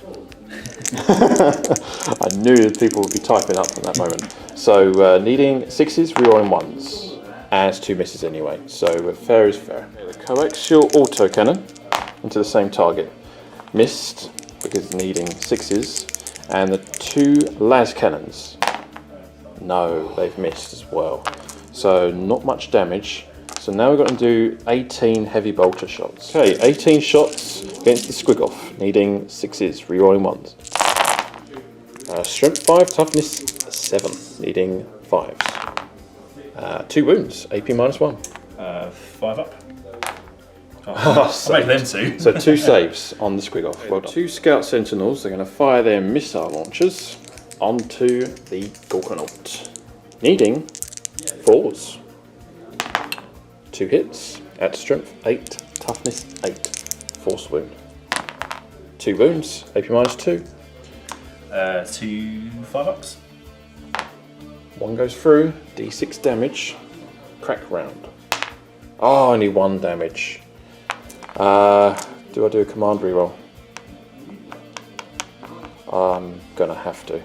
I knew that people would be typing up at that moment. So needing 6s, rerolling 1s. And it's 2 misses anyway, so fair is fair. The coaxial autocannon into the same target. Missed because it's needing 6s. And the 2 las cannons. No, they've missed as well. So not much damage. So now we've got to do 18 heavy bolter shots. Okay, 18 shots against the Squig-off, needing 6s, rerolling 1s. Strength 5, toughness 7, needing 5s. 2 wounds, AP -1. 5 up. I'll make them 2. So 2 saves on the Squig-off. Well, 2 Scout Sentinels are going to fire their missile launchers onto the Gorkanaut, needing 4s. 2 hits at strength 8, toughness 8, force wound. 2 wounds, AP -2. 2 5-ups. 1 goes through, D6 damage, crack round. Oh, only 1 damage. Do I do a command reroll? I'm gonna have to.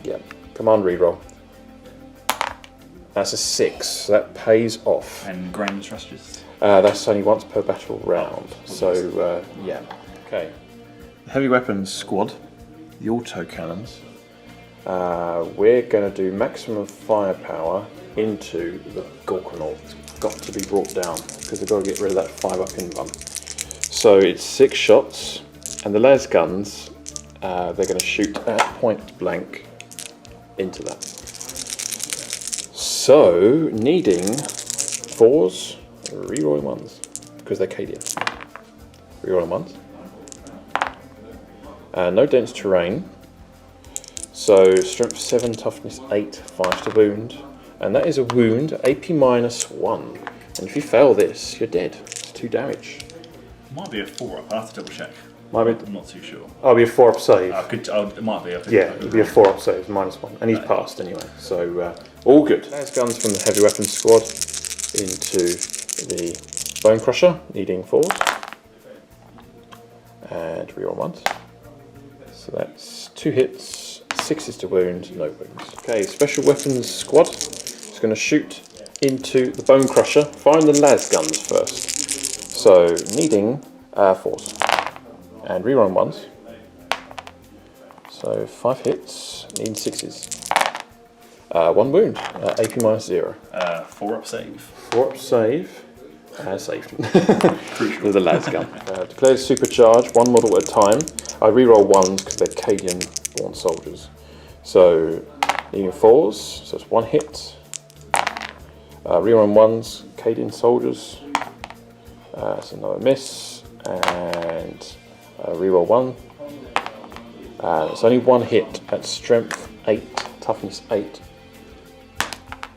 Yep, command reroll. That's a 6, so that pays off. And grand strategist. That's only once per battle round, so yeah. Okay. The heavy weapons squad, the autocannons. We're going to do maximum firepower into the Gorkanaut. It's got to be brought down because they've got to get rid of that 5-up invuln. So it's 6 shots, and the las guns, they're going to shoot at point blank into that. So needing 4s, rerolling 1s because they're KDF. Rerolling 1s. No dense terrain. So strength 7, toughness 8, 5 to wound. and that is a wound, AP -1. And if you fail this, you're dead. It's 2 damage. Might be a 4-up. I'll have to double check. Might be. I'm not too sure. Oh, it'll be a 4-up save. It might be. Yeah, it'll be a 4-up save, -1. And he's passed anyway, so all good. There's guns from the heavy weapons squad into the Bone Crusher, needing 4s. And reroll 1s. So that's 2 hits, 6s to wound, no wounds. Okay, special weapons squad is going to shoot into the Bone Crusher. Find the las guns first. So needing 4s. And reroll 1s. So 5 hits, needing 6s. 1 wound, AP -0. 4-up save. 4-up save. Saved. With the las gun. Declares super charge, 1 model at a time. I reroll 1s because they're Cadian born soldiers. So needing 4s, so it's 1 hit. Reroll 1s, Cadian soldiers. That's another miss. And reroll 1. It's only 1 hit at strength 8, toughness 8.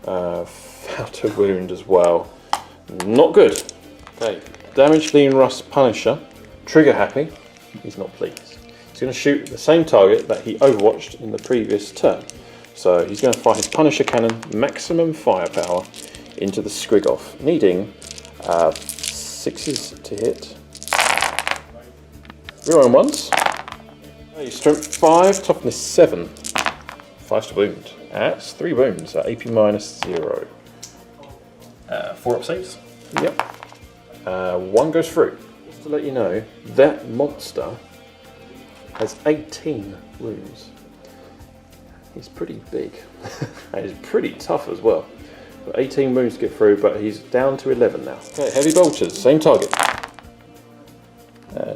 Failed to wound as well. Not good. Okay, damage Lean Rust Punisher. Trigger happy. He's not pleased. He's going to shoot the same target that he overwatched in the previous turn. So he's going to fire his Punisher cannon, maximum firepower, into the Squig-off, needing 6s to hit. Reroll 1s. Strength 5, toughness 7. 5 to wound. That's 3 wounds at AP -0. 4-up saves? Yep. 1 goes through. Just to let you know, that monster has 18 wounds. He's pretty big. And he's pretty tough as well. But 18 wounds to get through, but he's down to 11 now. Okay, heavy bolters, same target.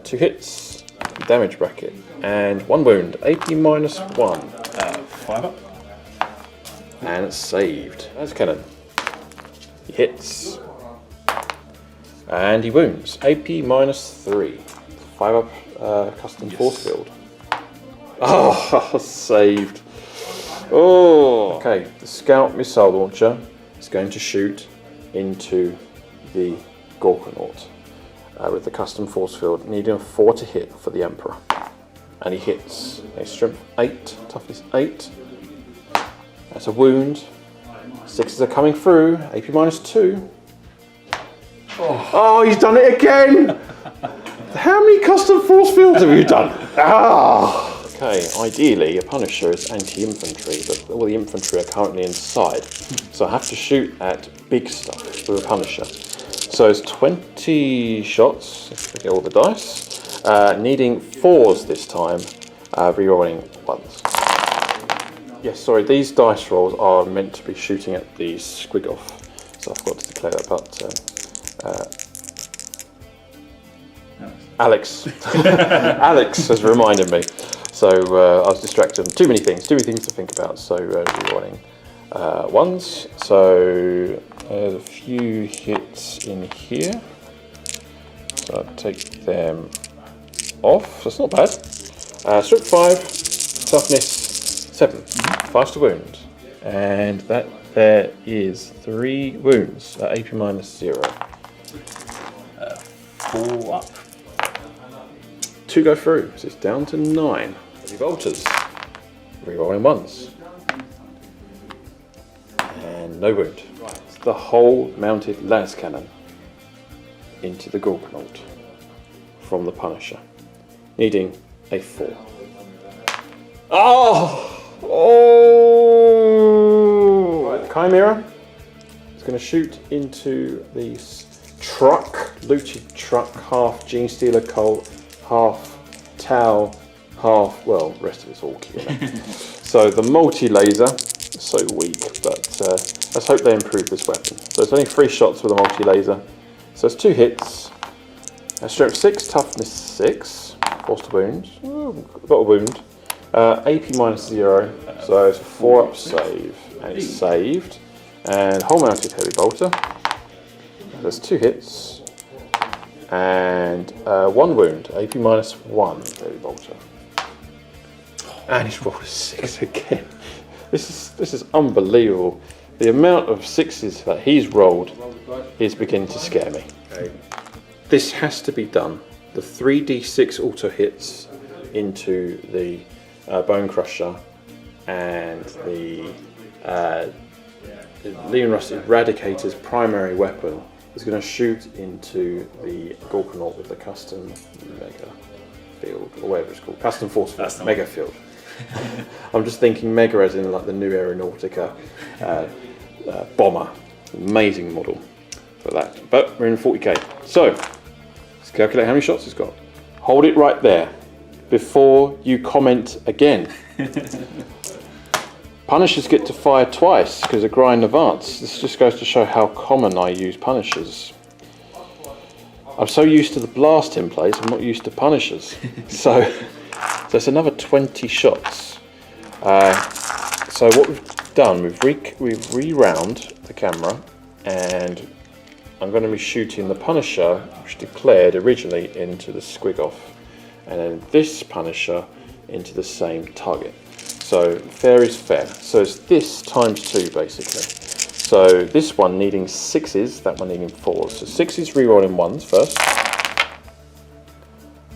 2 hits, damage bracket, and 1 wound, AP -1. 5-up. And it's saved. That's cannon. He hits. And he wounds. AP -3. 5-up custom force field. Oh, saved. Oh. Okay, the Scout missile launcher is going to shoot into the Gorkanaut with the custom force field, needing a 4 to hit for the Emperor. And he hits. A strength 8, toughness 8. That's a wound. 6s are coming through. AP -2. Oh, he's done it again! How many custom force fields have you done? Ah! Okay, ideally a Punisher is anti-infantry, but all the infantry are currently inside. So I have to shoot at big stuff with a Punisher. So it's 20 shots, if we get all the dice. Needing 4s this time, rerolling 1s. Yes, sorry, these dice rolls are meant to be shooting at the Squig-off, so I forgot to declare that, but Alex Alex has reminded me, so I was distracted. Too many things to think about, so rerolling 1s, so there's a few hits in here, so I'll take them off, that's not bad. Strength 5, toughness 7, 5 to wound, and that there is 3 wounds at AP -0. 4 up. 2 go through, so it's down to 9. Heavy bolters, rerolling 1s, and no wound. Right, it's the whole mounted las cannon into the Gorkanaut from the Punisher, needing a 4. Oh! Oh! Right, the Chimera is going to shoot into the truck, looted truck, half Gene Stealer Colt, half Tau, half, well, rest of it's all clear. So the multi-laser is so weak, but let's hope they improve this weapon. So it's only 3 shots with a multi-laser. So it's 2 hits. Strength 6, toughness 6, force to wound. Ooh, got a wound. AP -0, so it's a 4-up save, and it's saved. And whole mounted heavy bolter. There's 2 hits, and 1 wound, AP -1 heavy bolter. And he's rolled a 6 again. This is unbelievable. The amount of 6s that he's rolled is beginning to scare me. Okay. This has to be done. The 3d6 auto hits into the Bone Crusher and the Leon Rust Eradicator's primary weapon is going to shoot into the Gorkanaut with the custom mega field, or whatever it's called, custom force field, mega field. I'm just thinking mega as in like the new Aeronautica bomber. Amazing model for that. But we're in 40k. So let's calculate how many shots it's got. Hold it right there before you comment again. Punishers get to fire twice because of grind advance. This just goes to show how common I use punishers. I'm so used to the blast in place, I'm not used to punishers. So it's another 20 shots. So what we've done, we've re-round the camera, and I'm going to be shooting the Punisher, which declared originally, into the Squig-off, and then this Punisher into the same target. So fair is fair. So it's this times 2 basically. So this one needing 6s, that one needing 4s. So 6s re-rolling 1s first,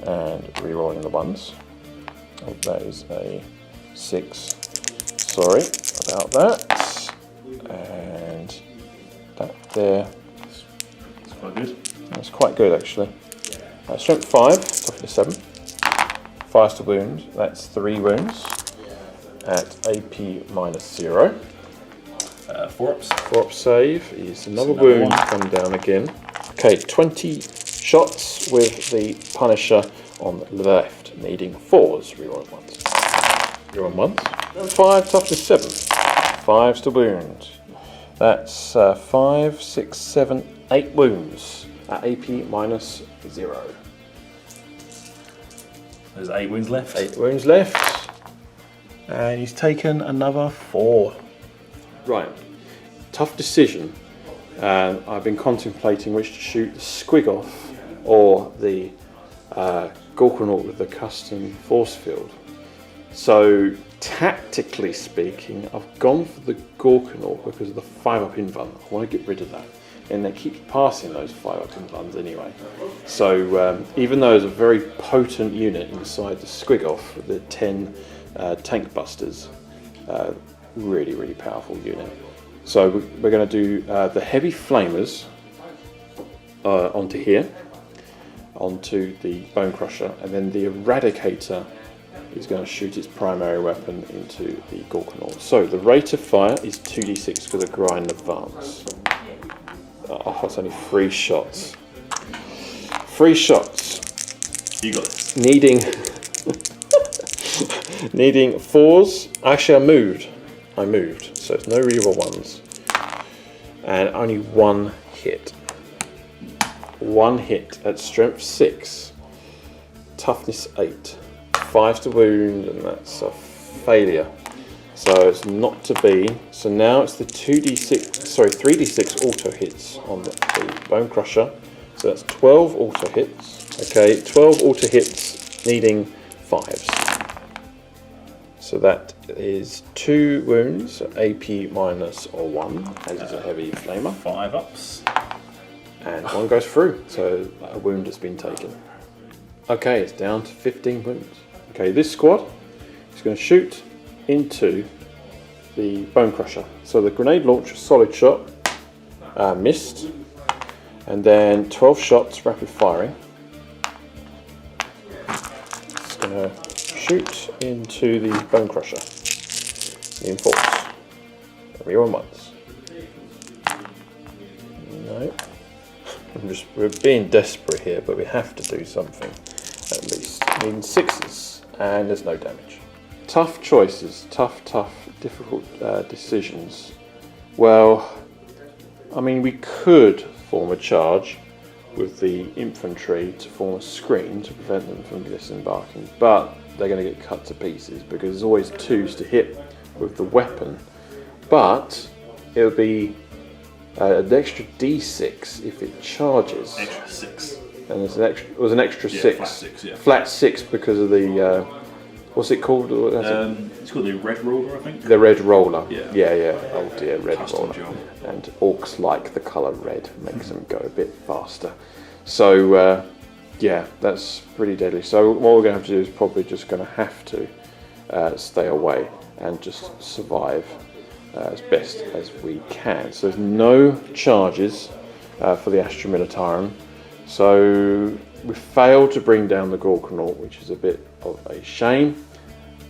and re-rolling the 1s. Oh, that is a 6. Sorry about that. And that there. That's quite good. That's quite good actually. Strength 5, toughness 7. 5 to wound, that's 3 wounds at AP -0. 4 ups. 4 up save is another wound come down again. Okay, 20 shots with the Punisher on the left, needing 4s, reroll 1s. Reroll 1s. 5, toughness 7. 5s to wound. That's 5, 6, 7, 8 wounds at AP -0. There's 8 wounds left. 8 wounds left. And he's taken another 4. Right, tough decision. I've been contemplating which to shoot, the Squig-off or the Gorkanaut with the custom force field. So tactically speaking, I've gone for the Gorkanaut because of the 5-up invuln. I want to get rid of that. And they keep passing those 5-up invulns anyway. So even though it's a very potent unit inside the Squig-off, the 10 tank busters, really, really powerful unit. So we're going to do the heavy flamers onto here, onto the Bone Crusher, and then the Eradicator is going to shoot its primary weapon into the Gorkanaut. So the rate of fire is 2d6 for the grind advance. Oh, it's only 3 shots. 3 shots. You got this. Needing 4s. Actually, I moved, so it's no reroll 1s. And only 1 hit. 1 hit at strength 6. Toughness 8. 5 to wound, and that's a failure. So it's not to be. So now it's the 3d6 auto hits on the Bone Crusher. So that's 12 auto hits. Okay, 12 auto hits needing 5s. So that is 2 wounds, AP -1, as is a heavy flamer. 5 ups. And 1 goes through, so a wound has been taken. Okay, it's down to 15 wounds. Okay, this squad is going to shoot into the Bone Crusher. So the grenade launcher, solid shot, missed, and then 12 shots, rapid firing. It's going to shoot into the Bone Crusher. Reinforce. Reroll 1s. No. We're being desperate here, but we have to do something at least. Needing 6s, and there's no damage. Tough choices, tough, difficult decisions. Well, I mean, we could form a charge with the infantry to form a screen to prevent them from disembarking, but they're going to get cut to pieces because there's always 2s to hit with the weapon. But it'll be an extra d6 if it charges. Extra 6. And there's an extra. It was an extra 6. Flat 6, yeah. Flat 6 because of the What's it called? It's called the Red Roller, I think. The Red Roller. Yeah. Yeah. Oh dear, Red Custom Roller. job. And orcs like the colour red, makes them go a bit faster. So yeah, that's pretty deadly. So what we're going to have to do is probably just going to have to stay away and just survive as best as we can. So there's no charges for the Astra Militarum. So we failed to bring down the Gorkanaut, which is a bit of a shame,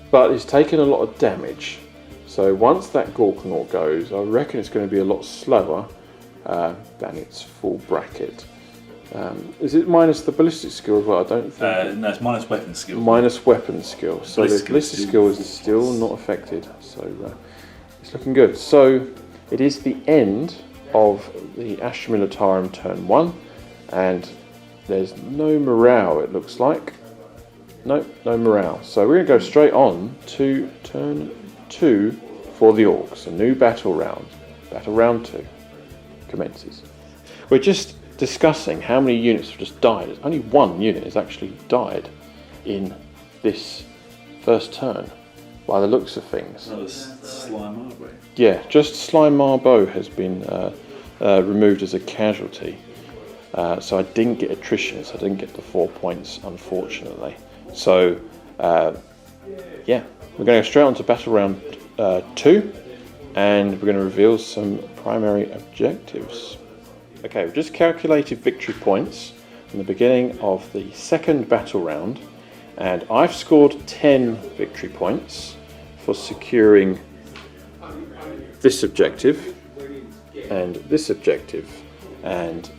but it's taken a lot of damage. So once that Gorkanaut goes, I reckon it's going to be a lot slower than its full bracket. Is it minus the ballistic skill as well? I don't think. No, it's minus weapon skill. Minus weapon skill. So the ballistic skill is still not affected. So it's looking good. So it is the end of the Astra Militarum turn 1, and there's no morale, it looks like. Nope, no morale. So we're going to go straight on to turn 2 for the Orcs. A new battle round. Battle round 2 commences. We're just discussing how many units have just died. Only one unit has actually died in this first turn, by the looks of things. That was Slime Marbo. Yeah, just Slime Marbo has been removed as a casualty. So I didn't get attrition, so I didn't get the 4 points, unfortunately. So, yeah, we're going to go straight on to battle round 2, and we're going to reveal some primary objectives. Okay, we've just calculated victory points from the beginning of the second battle round, and I've scored 10 victory points for securing this objective and this objective, and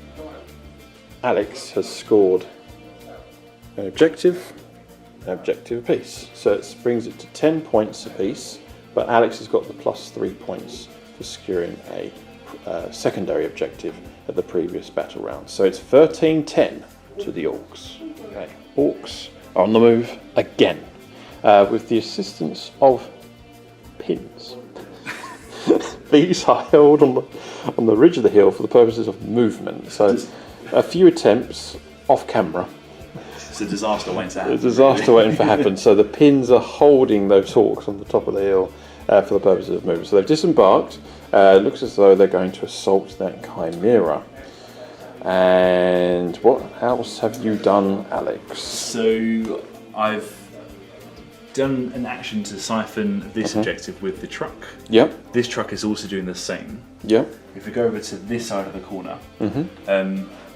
Alex has scored an objective apiece. So it brings it to 10 points apiece, but Alex has got the plus 3 points for securing a secondary objective at the previous battle round. So it's 13-10 to the Orcs. Okay, Orcs are on the move again, with the assistance of pins. These are held on the ridge of the hill for the purposes of movement. So a few attempts off camera. It's a disaster waiting to happen. A disaster waiting to happen. So the pins are holding those Orcs on the top of the hill for the purposes of movement. So they've disembarked. It looks as though they're going to assault that Chimera. And what else have you done, Alex? So I've done an action to siphon this objective with the truck. Yep. This truck is also doing the same. Yep. If we go over to this side of the corner,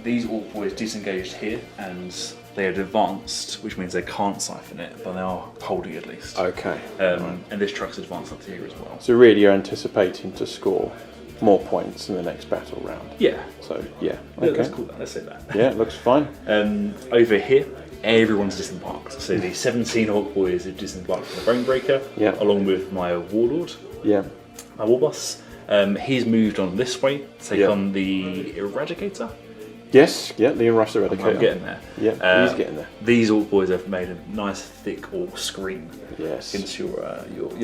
these Orc boys disengaged here, and they had advanced, which means they can't siphon it, but they are holding at least. Okay. And this truck's advanced up to here as well. So really you're anticipating to score more points in the next battle round. Yeah. So yeah. Okay. Okay. Let's call that. Let's say that. Yeah, it looks fine. Over here, everyone's disembarked. So the 17 Orc boys have disembarked from the Bone Breaker, along with my Warlord, my War Boss. He's moved on this way to take on the Eradicator. Yes, yeah, the Eradicator. I'm getting there. Yeah, he's getting there. These Orc boys have made a nice thick Orc screen against your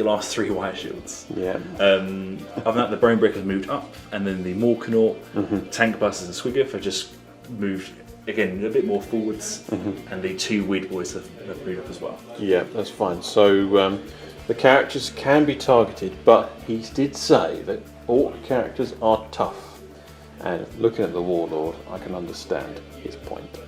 last 3 wire shields. Yeah. Other than that, the Bone Breaker's moved up, and then the Morkanaut, Tank Busters and Swiggoth have just moved again a bit more forwards, and the 2 Weed boys have moved up as well. Yeah, that's fine. So the characters can be targeted, but he did say that Orc characters are tough. And looking at the Warlord, I can understand his point.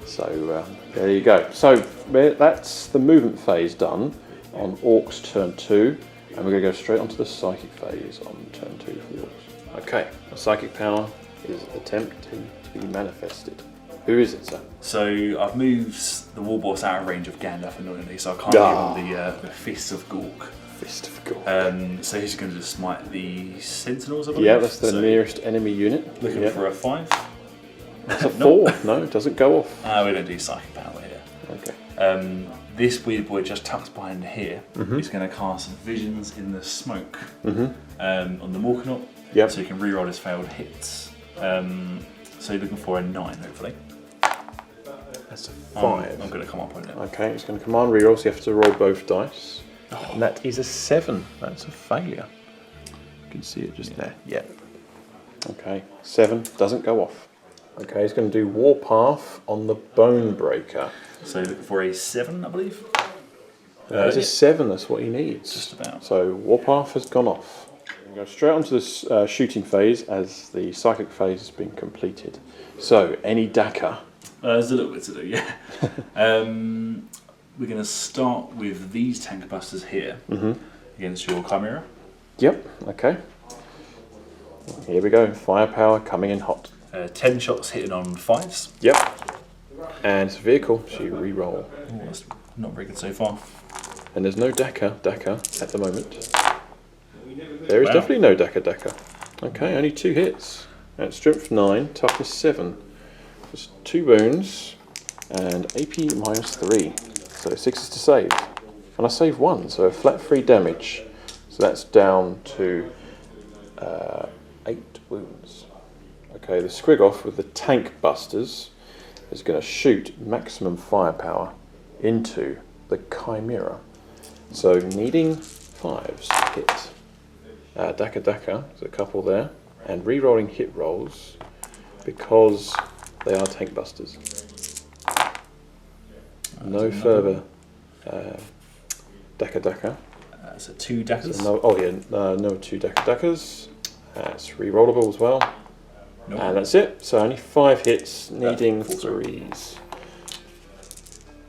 So there you go. So that's the movement phase done on Orcs turn 2, and we're going to go straight onto the psychic phase on turn 2 for the Orcs. Okay, the psychic power is attempting to be manifested. Who is it, sir? So I've moved the War Boss out of range of Gandalf annoyingly, so I can't give him the Fist of Gork. Fist of Gork. So he's going to just smite the Sentinels, I believe. Yeah, that's the nearest enemy unit. Looking for a 5. That's a 4. No, it doesn't go off. We don't do psychic power here. Okay. This weird boy just tucks behind here. He's going to cast Visions in the Smoke on the Morkanaut. So he can reroll his failed hits. So you're looking for a 9, hopefully. That's a 5. I'm going to come up on it. Okay, it's going to command reroll, so you have to roll both dice. And that is a 7. That's a failure. You can see it just there. Yeah. Okay, 7 doesn't go off. Okay, he's going to do Warpath on the Bone Breaker. So looking for a 7, I believe. It's a 7, that's what he needs. Just about. So Warpath has gone off. We go straight onto this shooting phase as the psychic phase has been completed. So, any Dakar? There's a little bit to do, yeah. We're going to start with these tank busters here against your Chimera. Yep, okay. Here we go, firepower coming in hot. 10 shots hitting on 5s. Yep. And it's a vehicle, so you re-roll. Oh, that's not very good so far. And there's no Dakar at the moment. There is definitely no Dakar. Okay, only 2 hits. At strength 9, toughness 7. Just 2 wounds and AP -3. So 6 is to save. And I save 1, so flat 3 damage. So that's down to 8 wounds. Okay, the Squig-off with the tank busters is going to shoot maximum firepower into the Chimera. So needing 5s to hit. Dakar, there's a couple there. And re-rolling hit rolls because they are tank busters. No further Dakar. So 2 Dakars. No 2 Dakars. It's re-rollable as well. Nope. And that's it. So only 5 hits, needing 3s.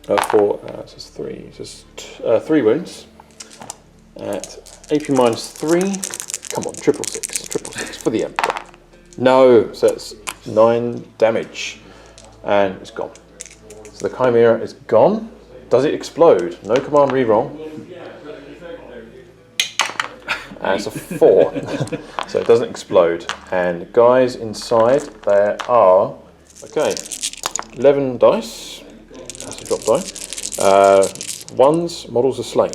4, so it's 3. Just 3 wounds. At AP -3. Come on, 666 for the Emperor. No, so that's 9 damage. And it's gone. So the Chimera is gone. Does it explode? No command reroll. And it's a 4. So it doesn't explode. And guys inside, there are, 11 dice. That's a drop die. 1s, models are slain.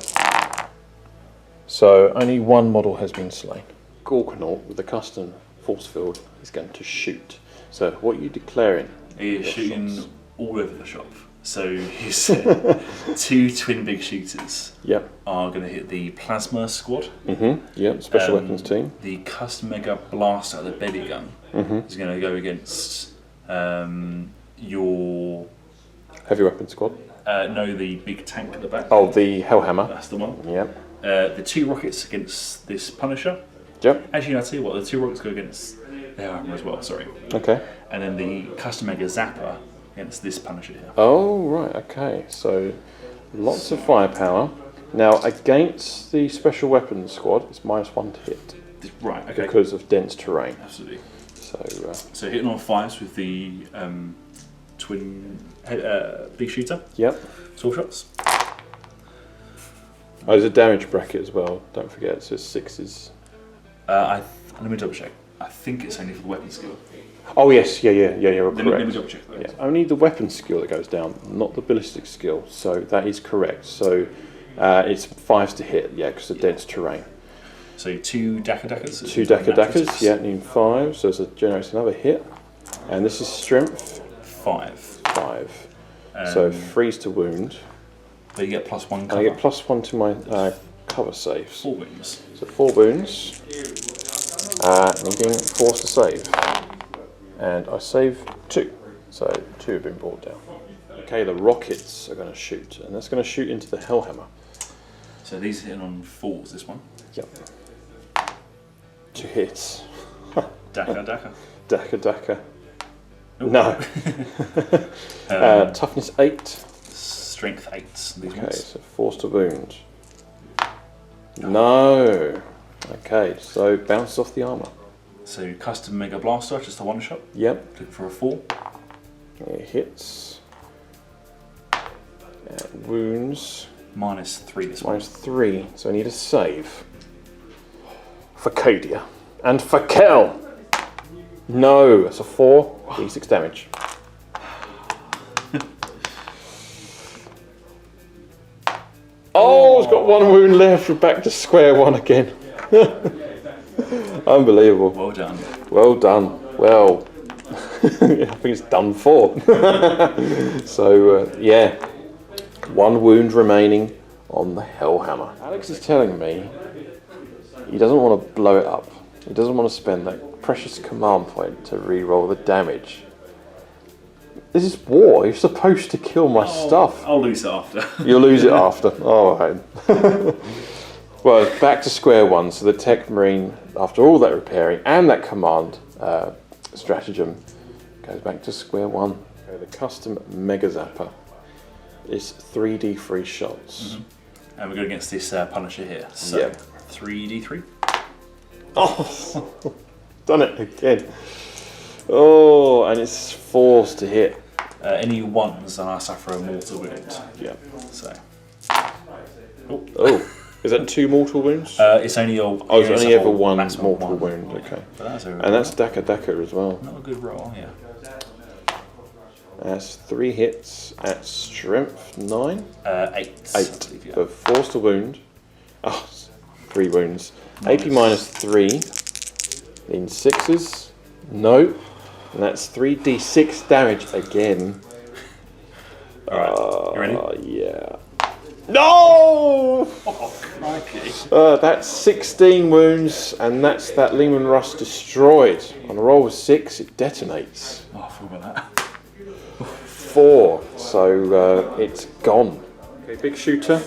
So only 1 model has been slain. Gorkanaut with the custom force field is going to shoot. So what are you declaring? He is shooting all over the shop. So you said 2 twin big shooters are going to hit the plasma squad. Yep, special weapons team. The custom mega blast out of the belly gun is going to go against your heavy weapons squad. No, the big tank at the back. Oh, the Hellhammer. That's the one. Yep. The 2 rockets against this Punisher. Yep. Actually, I'll tell you what, the 2 rockets go against the Hellhammer as well, sorry. Okay. And then the custom mega zapper against this Punisher here. Oh, right, okay. So lots of firepower. Now, against the special weapons squad, it's -1 to hit. Right, okay. Because of dense terrain. Absolutely. So hitting on 5s with the twin big shooter. Yep. Sword shots. Oh, there's a damage bracket as well. Don't forget, so 6s. Let me double check. I think it's only for the weapon skill. Oh yes, yeah. You're correct. Let me double check that. Yeah, only the weapon skill that goes down, not the ballistic skill. So that is correct. So it's 5s to hit, because of dense terrain. So 2 Dakars. 2 Dakars, yeah, need 5. So it generates another hit, and this is strength 5. So 3s to wound. But you get +1 cover. I get +1 to my cover saves. 4 wounds. So 4 wounds. Needing 4s to save. And I save 2. So 2 have been brought down. Okay, the rockets are going to shoot. And that's going to shoot into the Hellhammer. So these are hitting on 4s, this one. Yep. 2 hits. Dakar. Dakar. Ooh. No. Toughness 8. Strength 8s. These Okay, ones. so 4s to wound. No. Okay, so bounces off the armour. So custom mega blaster, just a 1 shot. Yep. Looking for a 4. It hits. And wounds. -3 this one. -3. So I need a save. For Cadia. And for Kel. No, it's a 4. D6 damage. Oh, it's got 1 wound left. We're back to square 1 again. Unbelievable. Well done. Well done. Well, I think it's done for. So, 1 wound remaining on the Hellhammer. Alex is telling me he doesn't want to blow it up. He doesn't want to spend that precious command point to re-roll the damage. This is war. You're supposed to kill my stuff. I'll lose it after. You'll lose it after. All right. Well, back to square one. So the Tech Marine, after all that repairing and that command stratagem, goes back to square one. Okay, the custom Mega Zapper is 3d3 shots. And we're going against this Punisher here. So Yep. 3d3. Oh, done it again. Oh, and it's forced to hit. Any ones and I suffer a mortal wound. Yeah. So. Oh, is that 2 mortal wounds? It's only it's only ever one maximum mortal wound. Okay. But that's And that's Daka as well. not a good roll, yeah. That's 3 hits at strength 9. 8. 8. So forced to wound. Oh, 3 wounds. AP minus 3. In 6s. No. And that's 3d6 damage again. Alright, you ready? Yeah. No! Oh, crikey. That's 16 wounds, and that's that Lehman Russ destroyed. On a roll of 6, it detonates. Oh, I forgot about that. 4, so it's gone. Okay, big shooter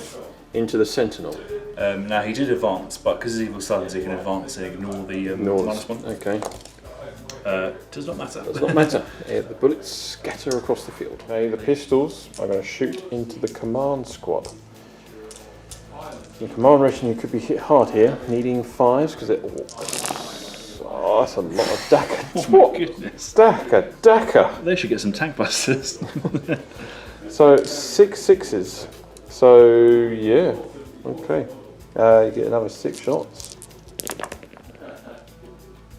into the Sentinel. Now he did advance, but because he's evil sons, he can advance and ignore the -1. Okay. Does not matter. Does not matter. The bullets scatter across the field. Okay, the pistols are going to shoot into the command squad. In command ration, you could be hit hard here, needing 5s because it. Oh, that's a lot of Daka. Oh my goodness. Daka. They should get some tank busters. So 6 6s. So yeah, okay. You get another 6 shots.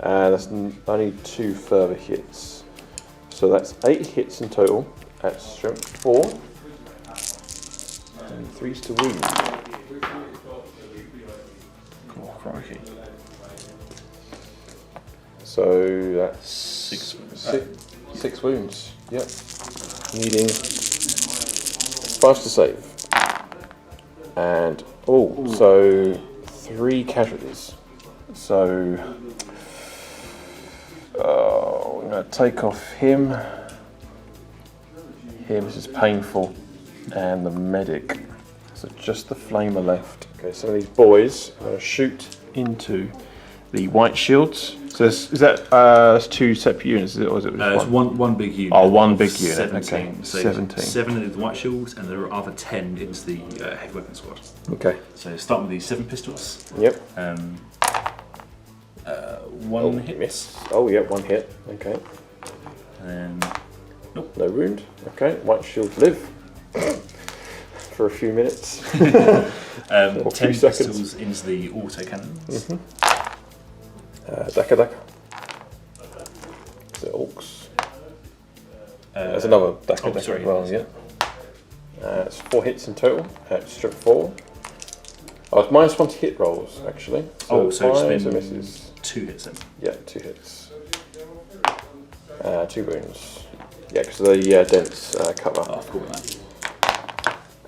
That's only 2 further hits. So that's 8 hits in total at strength 4. And 3s to wound. Oh, crikey. So that's 6 wounds. 6 wounds. Yep. Needing 5s to save. And so 3 casualties. So I'm going to take off him. This is painful. And the medic. So just the flamer left. Okay, some of these boys are going to shoot into the white shields. So is that that's 2 separate units, is it, or is it it's one big unit. Oh, one big unit. 17. Okay, So 17. 7 into the white shields, and there are other 10 into the heavy weapon squad. Okay. So starting with these 7 pistols. Yep. 1 hit. Miss. Oh, yeah, 1 hit. Okay. And No wound. Okay. White shields live for a few minutes. 10 few seconds. pistols into the auto cannons. Daka. The Orks. There's another Daka as well, yeah. It's 4 hits in total at strip 4. Oh, it's -1 to hit rolls, actually. So So it's 5s been misses. 2 hits then. Yeah, 2 hits. 2 wounds. Yeah, because the dents cover. Oh, I forgot that.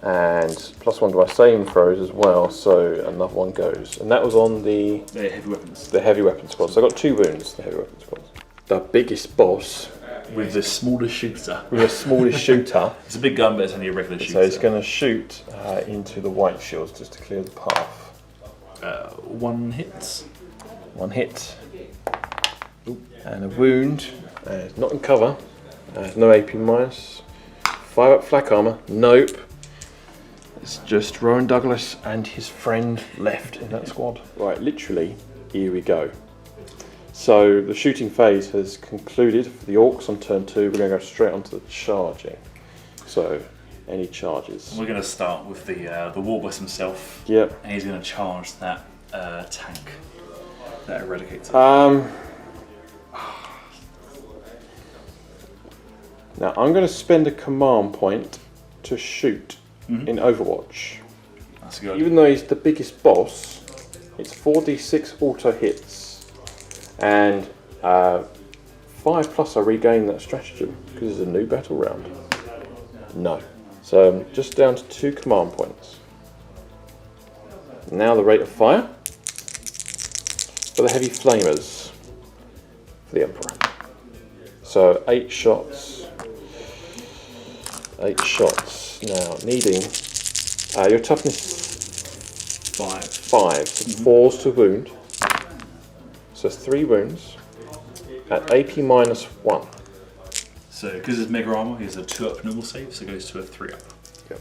And +1 to my same throws as well, so another 1 goes. And that was on the Heavy weapons. heavy weapon squad. So I got 2 wounds, the heavy weapon squad. The biggest boss With the smallest shooter. with the smallest shooter. It's a big gun, but it's only a regular shooter. So he's going to shoot into the white shields just to clear the path. 1 hit. 1 hit. And a wound. It's not in cover. No AP minus. 5 up flak armor. Nope. It's just Rowan Douglas and his friend left in that squad. Right, literally, here we go. So the shooting phase has concluded for the Orcs on turn 2. We're going to go straight onto the charging. So, any charges? We're going to start with the Warboss himself. Yep. And he's going to charge that tank that eradicates it. Now, I'm going to spend a command point to shoot in Overwatch. That's good. Even though he's the biggest boss, it's 4d6 auto hits, and 5+ I regain that stratagem because it's a new battle round. No. So I'm just down to 2 command points. Now the rate of fire for the heavy flamers for the Emperor. So 8 shots. 8 shots. Now, needing your toughness 5. 5, so 4's to wound. So 3 wounds at AP -1. So, because it's mega armor, he has a 2 up normal save, so it goes to a 3 up. Yep.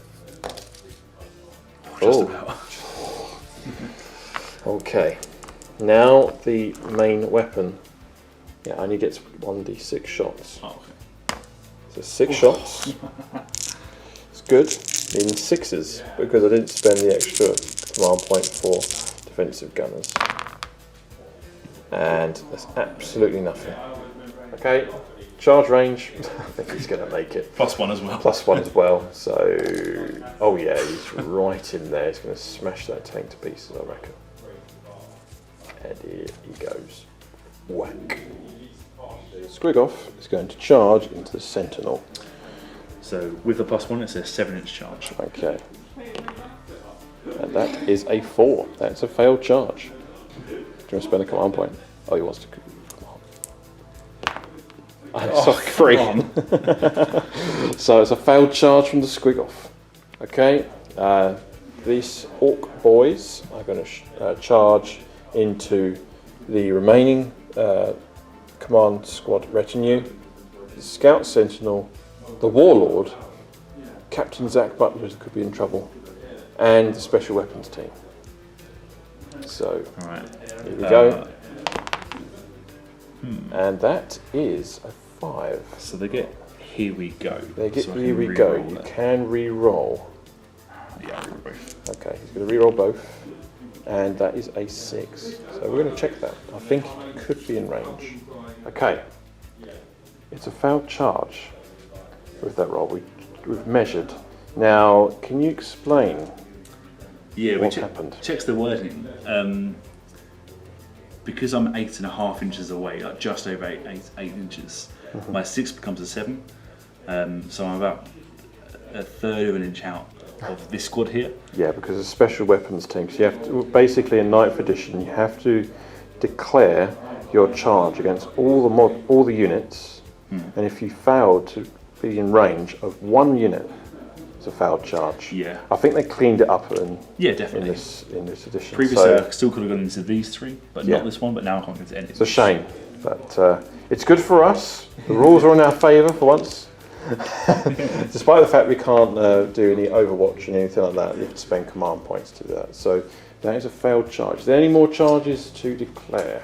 Just about. Okay. Now the main weapon. Yeah, only gets 1d6 shots. Oh, okay. So 6 shots. It's good. In 6s because I didn't spend the extra command point for defensive gunners. And that's absolutely nothing. Okay, charge range. I think he's going to make it. +1 as well. +1 as well. So, oh yeah, he's right in there. He's going to smash that tank to pieces, I reckon. And here he goes. Whack. Squigoff is going to charge into the Sentinel. So with the +1, it's a 7-inch charge. Okay. And that is a 4. That's a failed charge. Do you want to spend a command point? Oh, he wants to. Oh, 3. So it's a failed charge from the Squigoff. Okay. These Orc boys are going to charge into the remaining command squad retinue, the Scout Sentinel, the Warlord, Captain Zach Butler could be in trouble, and the Special Weapons team. So, here we go. And that is a 5. So they get here we go. They get so here we go. You can re-roll. Yeah, I'll re-roll both. Okay, he's going to re-roll both. And that is a 6. So we're going to check that. I think it could be in range. Okay. It's a failed charge with that roll. We've measured. Now, can you explain what happened? Checks the wording. Because I'm 8.5 inches away, like just over 8 inches, my 6 becomes a 7. So I'm about a third of an inch out of this squad here. Yeah, because it's a special weapons team. So you have to, basically in 9th edition, you have to declare your charge against all the units, and if you fail to be in range of 1 unit, it's a failed charge. Yeah. I think they cleaned it up definitely. in this edition. Previously, I still could have gone into these 3, but not this one. But now I can't get into any. It's a shame, but it's good for us. The rules are in our favour for once. Despite the fact we can't do any Overwatch and anything like that, you have to spend command points to do that. So that is a failed charge. Are there any more charges to declare?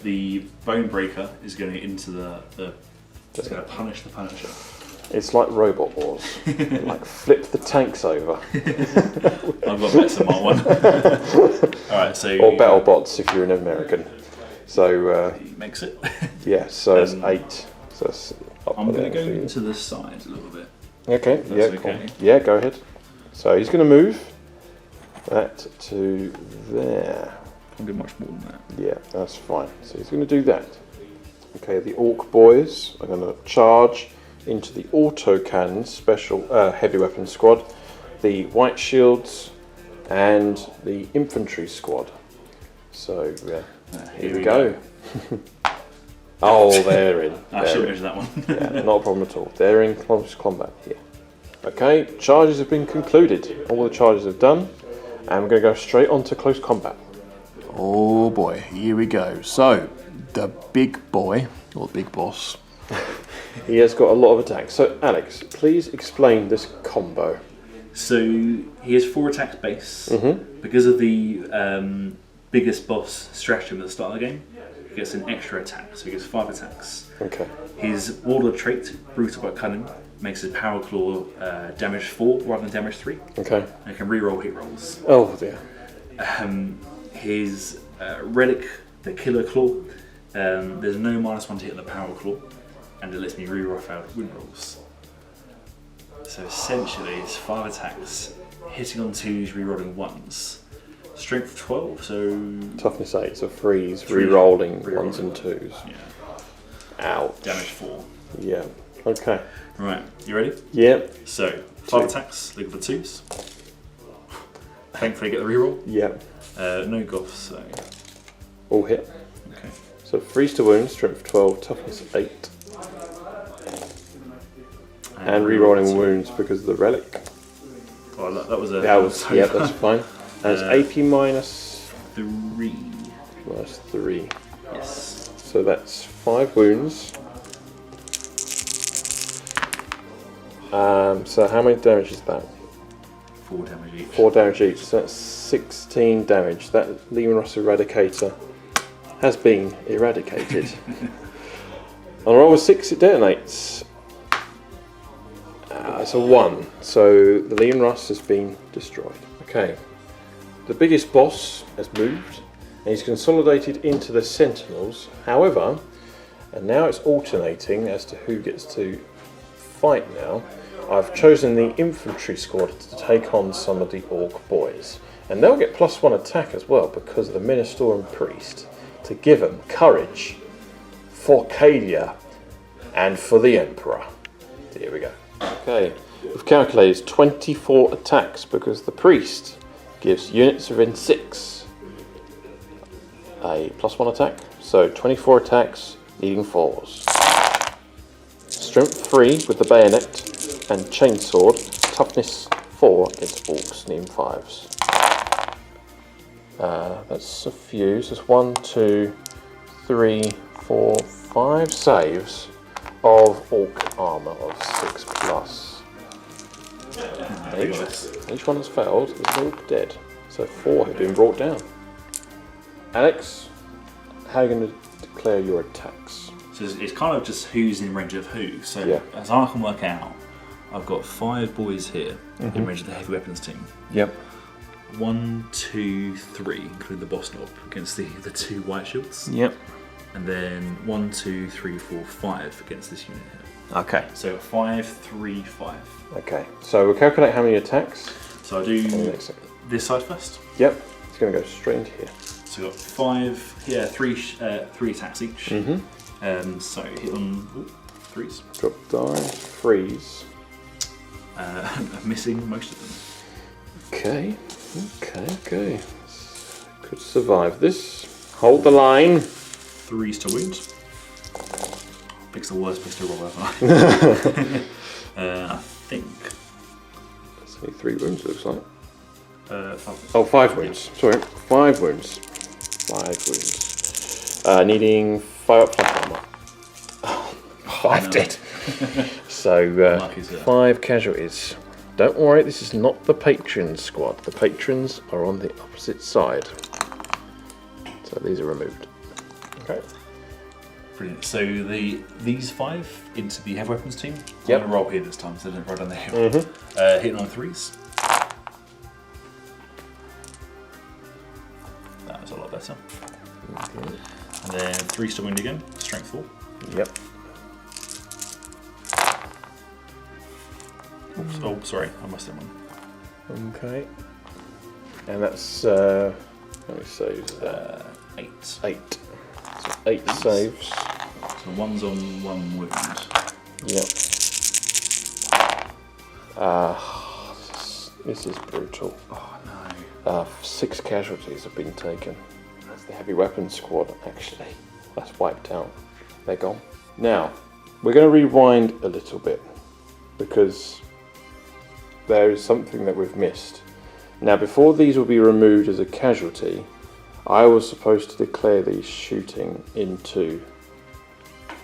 The Bone Breaker is going into it's going to punish the Punisher. It's like Robot Wars. Like flip the tanks over. I've got bets on my one. Alright, so... Or BattleBots if you're an American. So... he makes it. Yeah, so it's 8. So it's I'm going to go into the side a little bit. Okay, yeah, okay. cool. Yeah, go ahead. So he's going to move that to there. Can't do much more than that. Yeah, that's fine. So he's going to do that. Okay, the Orc boys are going to charge into the autocannon special heavy weapons squad, the white shields, and the infantry squad. So here we go. Oh, they're in. I should measure that one. Yeah, not a problem at all. They're in close combat here. Okay, charges have been concluded. All the charges are done, and we're going to go straight on to close combat. Oh boy, here we go. So, the big boy, or the big boss, he has got a lot of attacks. So, Alex, please explain this combo. So, he has 4 attacks base. Because of the biggest boss stratagem at the start of the game, he gets an extra attack, so he gets 5 attacks. Okay. His Warlord trait, Brutal but Cunning, makes his Power Claw damage 4 rather than damage 3. Okay. And he can reroll hit rolls. Oh dear. His Relic, the Killer Claw, there's no -1 to hit on the Power Claw, and it lets me reroll failed win rolls. So essentially, it's 5 attacks, hitting on 2s, rerolling 1s. Strength 12, so... Toughness 8, so 3s, re-rolling 1s and 2s. Yeah. Ouch. Damage 4. Yeah. Okay. Right, you ready? Yep. So, 5 attacks, look for 2s. Thankfully, get the reroll. Yep. No goths, so... All hit. Okay. So, 3s to wound, strength 12, toughness 8. And rerolling wounds because of the relic. Oh, that was a... Yeah, that's fine. And it's AP minus 3. Minus 3. Yes. So that's 5 wounds. So how many damage is that? 4 damage each. 4 damage each. So that's 16 damage. That Lemonross Eradicator has been eradicated. On a roll of 6, it detonates. It's a 1. So the Lemonross has been destroyed. Okay. The biggest boss has moved, and he's consolidated into the Sentinels. However, and now it's alternating as to who gets to fight now. I've chosen the infantry squad to take on some of the Orc boys. And they'll get +1 attack as well because of the Minister and Priest to give them courage for Cadia and for the Emperor. Here we go. Okay, we've calculated 24 attacks because the Priest gives units within 6 a +1 attack. So 24 attacks, needing 4s. Strength 3 with the bayonet and chainsword, toughness 4 against orcs, needing 5s. That's a few. So it's 1, 2, 3, 4, 5 saves of orc armor of 6+. Each one has failed. Is an orc dead? So 4 have been brought down. Alex, how are you going to declare your attacks? So it's kind of just who's in range of who. So Yeah. as I can work out, I've got 5 boys here in range of the heavy weapons team. Yep. 1, 2, 3, including the boss knob against the 2 white shields. Yep. And then 1, 2, 3, 4, 5 against this unit here. Okay. So 5, 3, 5. Okay. So we'll calculate how many attacks. So I do the next second. this side first. Yep. It's going to go straight into here. So I've got 5 here, 3 attacks each. So hit on 3s. Drop die, freeze. I'm missing most of them. Okay. Could survive this. Hold the line. 3s to wound. Picks the worst place to roll, haven't I? I think. That's only 3 wounds, looks like. 5. Oh, 5 wounds. Sorry, 5 wounds. 5 wounds. Needing 5 flat armor. Oh, 5 dead. So, 5 casualties. Don't worry, this is not the patron squad. The patrons are on the opposite side. So these are removed. Okay. Brilliant. So these 5 into the heavy weapons team. Yep. I'm going to roll here this time, so I didn't roll down the hill. Hitting on 3s. That was a lot better. And then 3s to wound again. Strength 4. Yep. Oops. Oh, sorry, I must have one. Okay. And that's how many saves? 8. 8. So 8 saves. So 1's on 1 wound. Yep. This is brutal. Oh no. 6 casualties have been taken. That's the heavy weapons squad, actually. That's wiped out. They're gone. Now, we're going to rewind a little bit because there is something that we've missed. Now, before these will be removed as a casualty, I was supposed to declare these shooting into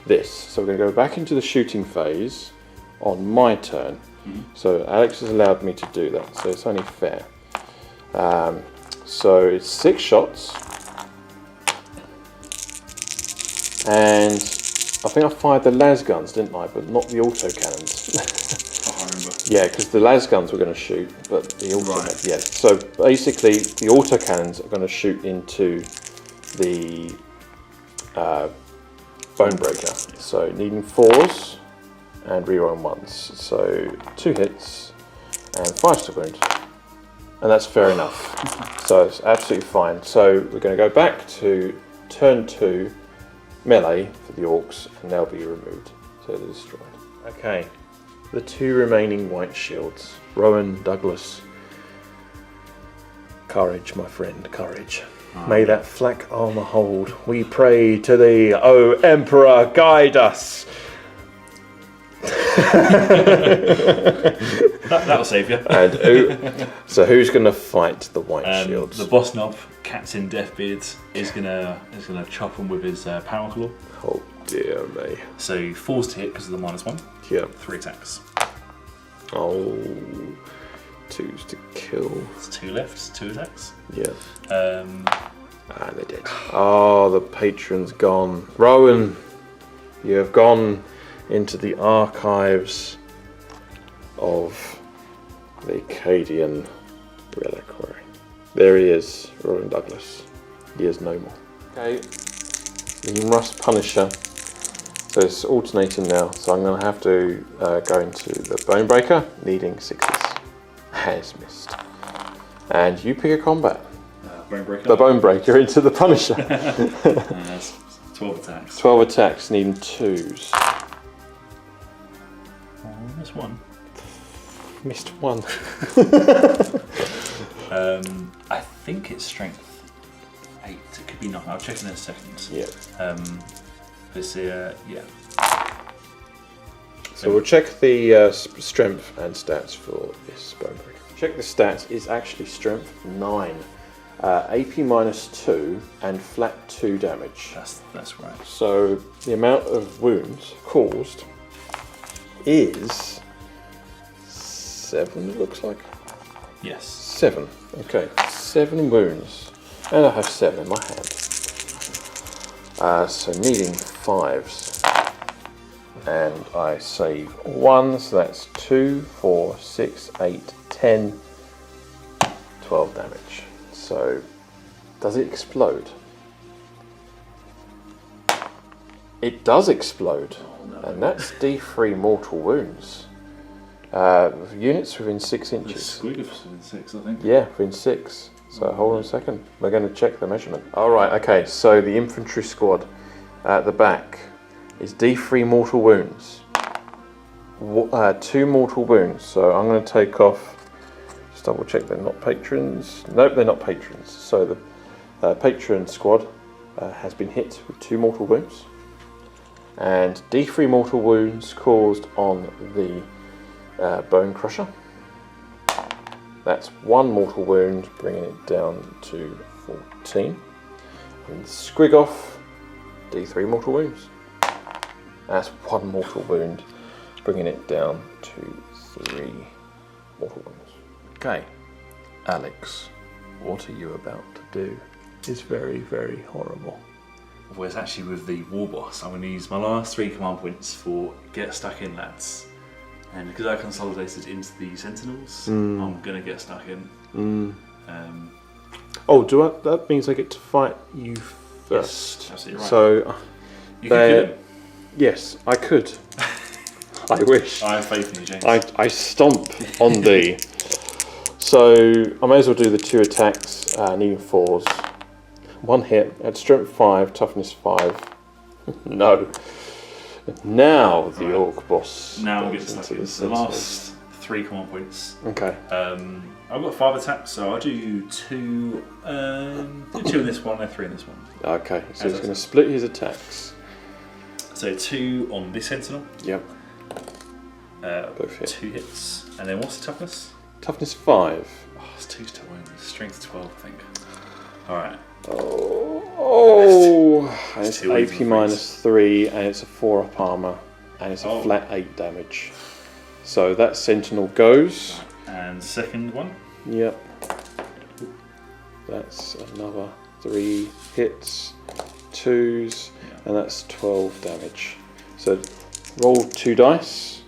this. So we're going to go back into the shooting phase on my turn. So Alex has allowed me to do that, so it's only fair. So it's 6 shots. And I think I fired the las guns, didn't I? But not the autocannons. I remember. Yeah, because the las guns were going to shoot, but the auto Right. yeah. So basically, the autocannons are going to shoot into the Bonebreaker. So needing 4s and rerolling 1s. So 2 hits and 5 to wound, and that's fair enough. So it's absolutely fine. So we're going to go back to turn 2 melee for the orcs, and they'll be removed. So they're destroyed. Okay. The 2 remaining white shields. Rowan, Douglas. Courage, my friend, courage. May that flak armour hold. We pray to thee, O Emperor, guide us. That'll save you. And so who's going to fight the white shields? The boss knob, Captain Deathbeard, is gonna chop him with his power claw. Oh dear me. So 4's to hit because of the -1. Yep. 3 attacks. Oh, 2's to kill. It's 2 left, 2 attacks. Yeah. Ah, they're dead. Oh, the patron's gone. Rowan, you have gone into the archives of the Acadian reliquary. There he is, Rowan Douglas. He is no more. Okay, the Rust Punisher. So it's alternating now, so I'm going to have to go into the Bonebreaker, needing 6s. Has missed. And you pick a combat. Bonebreaker. The Bonebreaker into the Punisher. That's 12 attacks. 12 attacks, needing 2s. Oh, missed 1. Missed 1. I think it's strength 8. It could be 9. I'll check in a second. Yeah. This yeah. So we'll check the strength and stats for this Bonebreaker. Check the stats is actually strength 9. AP -2 and flat 2 damage. That's right. So the amount of wounds caused is 7, it looks like. Yes. 7. Okay, 7 wounds. And I have 7 in my hand. So needing 5s. And I save 1, so that's 2, 4, 6, 8, 10, 12 damage. So, does it explode? It does explode. Oh, no. And that's D3 mortal wounds. Units within 6 inches. The squig of 6, I think. Yeah, within 6. So hold on a second. We're going to check the measurement. Alright, okay, so the infantry squad at the back is D3 mortal wounds. 2 mortal wounds. So I'm going to take off. Just double check they're not patrons. Nope, they're not patrons. So the patron squad has been hit with 2 mortal wounds. And D3 mortal wounds caused on the Bone Crusher. That's 1 mortal wound, bringing it down to 14. And Squigoff, D3 mortal wounds. That's 1 mortal wound, bringing it down to 3 mortal wounds. Okay, Alex, what are you about to do? It's very, very horrible. Well, it's actually with the war boss. I'm going to use my last 3 command points for get stuck in, lads. And because I consolidated into the Sentinels, I'm going to get stuck in. Oh, that means I get to fight you first. Yes, absolutely right. So, you can kill him. Yes, I could. I wish. I have faith in you, James. I stomp on thee. So I may as well do the 2 attacks, needing 4s. 1 hit at strength 5, toughness 5. No. Now the Orc boss. Now we'll get stuck into in. The last 3 command points. Okay. I've got 5 attacks, so I'll do 2. Do 2 in this one and 3 in this one. Okay, so he's going to split his attacks. So 2 on this Sentinel. Yep. Both hit. 2 hits. And then what's the toughness? Toughness 5. Oh, it's 2 to win. Strength 12, I think. Alright. And it's AP -3, and it's a 4 up armor, and it's a flat 8 damage. So that Sentinel goes. And second one? Yep. That's another 3 hits, 2s, and that's 12 damage. So roll 2 dice.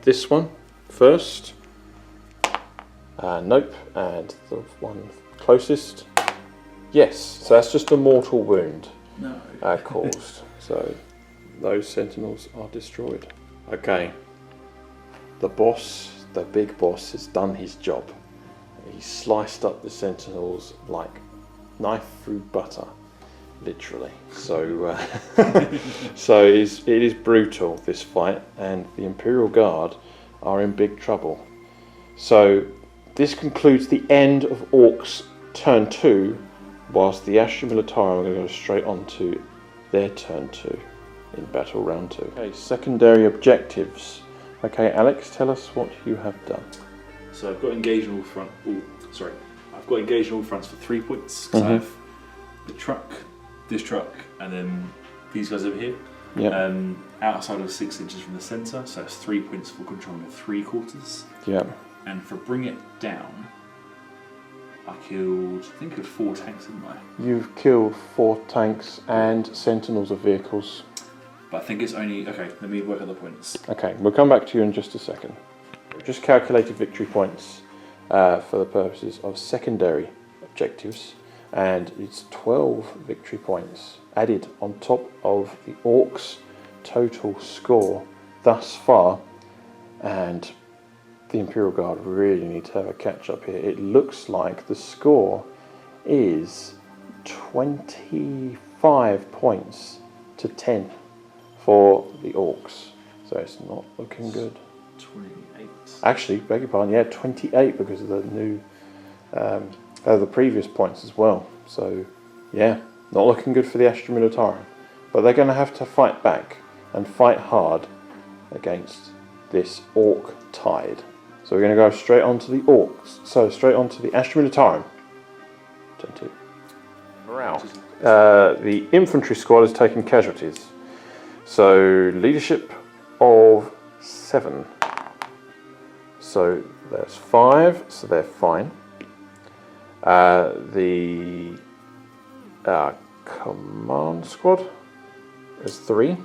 This one first. Nope, and the one closest. Yes, so that's just a mortal wound caused. So those Sentinels are destroyed. Okay, the boss, the big boss, has done his job. He sliced up the Sentinels like knife through butter, literally. So, so it is brutal, this fight, and the Imperial Guard are in big trouble. So this concludes the end of Orcs turn 2, whilst the Astra Militarum are going to go straight on to their turn 2 in battle round 2. Okay, secondary objectives. Okay, Alex, tell us what you have done. So I've got engaged on all front. I've got engaged on all fronts for 3 points. So I have the truck, this truck, and then these guys over here. Yep. Outside of 6 inches from the centre, so that's 3 points for controlling the 3/4. Yep. And for bring it down, I killed 4 tanks, didn't I? You've killed 4 tanks and sentinels of vehicles. But I think it's only... Okay, let me work out the points. Okay, we'll come back to you in just a second. Just calculated victory points for the purposes of secondary objectives, and it's 12 victory points added on top of the Orcs' total score thus far, and the Imperial Guard really need to have a catch up here. It looks like the score is 25 points to 10 for the Orcs, so it's not looking good. 28. Actually, beg your pardon, yeah, 28 because of the new, the previous points as well. So, yeah, not looking good for the Astra Militarum. But they're going to have to fight back and fight hard against this Orc tide. So we're going to go straight on to the Orcs. So straight on to the Astra Militarum. Turn 2. Morale. The infantry squad is taking casualties. So leadership of 7. So there's 5, so they're fine. The command squad is 3.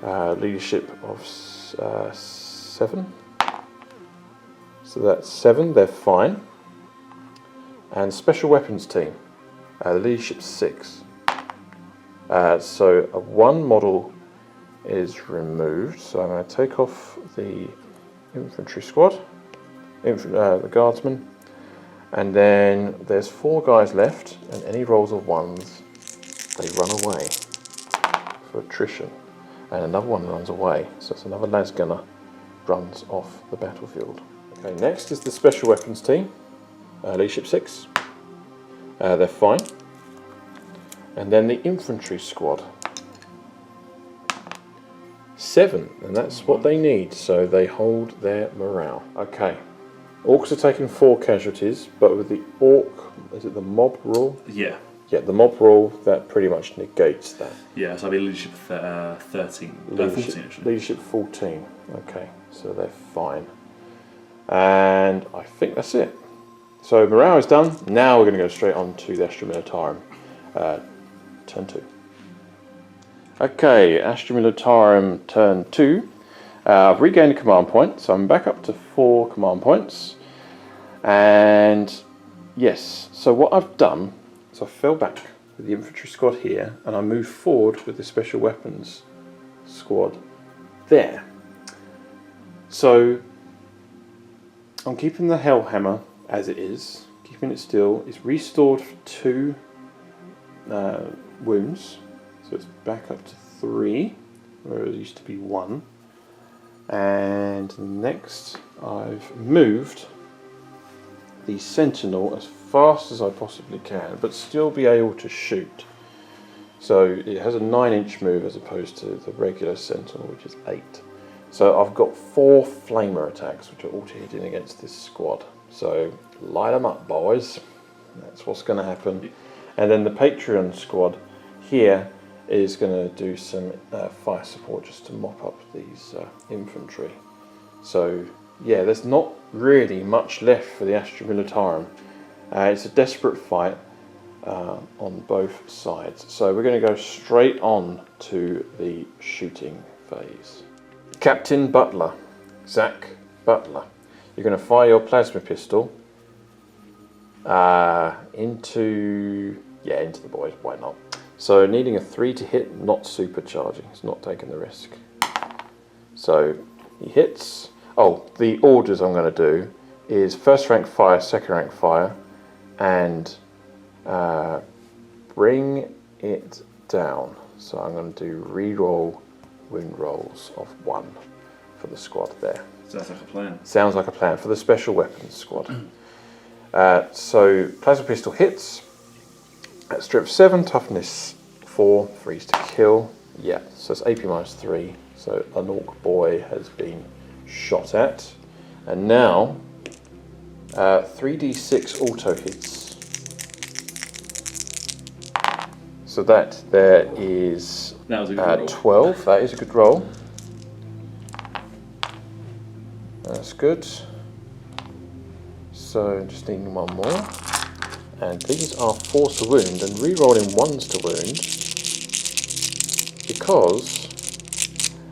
Leadership of 7. So that's 7, they're fine. And special weapons team, the leadership 6. So 1 model is removed, so I'm going to take off the infantry squad, the guardsmen, and then there's 4 guys left, and any rolls of 1s, they run away for attrition, and another one runs away, so it's another las gunner runs off the battlefield. Okay, next is the special weapons team, leadership 6, they're fine, and then the infantry squad, 7, and that's what they need, so they hold their morale. Okay, Orcs are taking 4 casualties, but with the Orc, is it the mob rule? Yeah. Yeah, the mob rule, that pretty much negates that. Yeah, so I'll be leadership 13. 14 actually. Leadership 14, okay, so they're fine. And I think that's it. So morale is done, now we're going to go straight on to the Astra Militarum, turn 2. Okay, Astra Militarum turn 2. I've regained a command point, so I'm back up to 4 command points. And yes, so what I've done is I fell back with the infantry squad here, and I moved forward with the special weapons squad there. So I'm keeping the Hellhammer as it is, keeping it still. It's restored for 2 wounds. So it's back up to 3, where it used to be 1. And next I've moved the Sentinel as fast as I possibly can, but still be able to shoot. So it has a 9-inch move as opposed to the regular Sentinel, which is 8. So I've got 4 flamer attacks, which are auto-hitting against this squad. So light them up, boys. That's what's going to happen. And then the Patreon squad here is going to do some fire support just to mop up these infantry. So yeah, there's not really much left for the Astra Militarum. It's a desperate fight on both sides. So we're going to go straight on to the shooting phase. Captain Butler, Zach Butler. You're going to fire your plasma pistol into the boys, why not? So needing a 3 to hit, not supercharging, it's not taking the risk. So he hits. Oh, the orders I'm going to do is first rank fire, second rank fire, and bring it down. So I'm going to do reroll wound rolls of 1 for the squad there. Sounds like a plan. Sounds like a plan for the special weapons squad. So plasma pistol hits. Strength 7, toughness 4, freeze to kill. Yeah, so it's AP -3, so So an orc boy has been shot at. And now 3d6 auto hits. So that there is That was a good roll. 12. That is a good roll. That's good. So just needing one more. And these are 4s to wound, and re-rolling 1s to wound. Because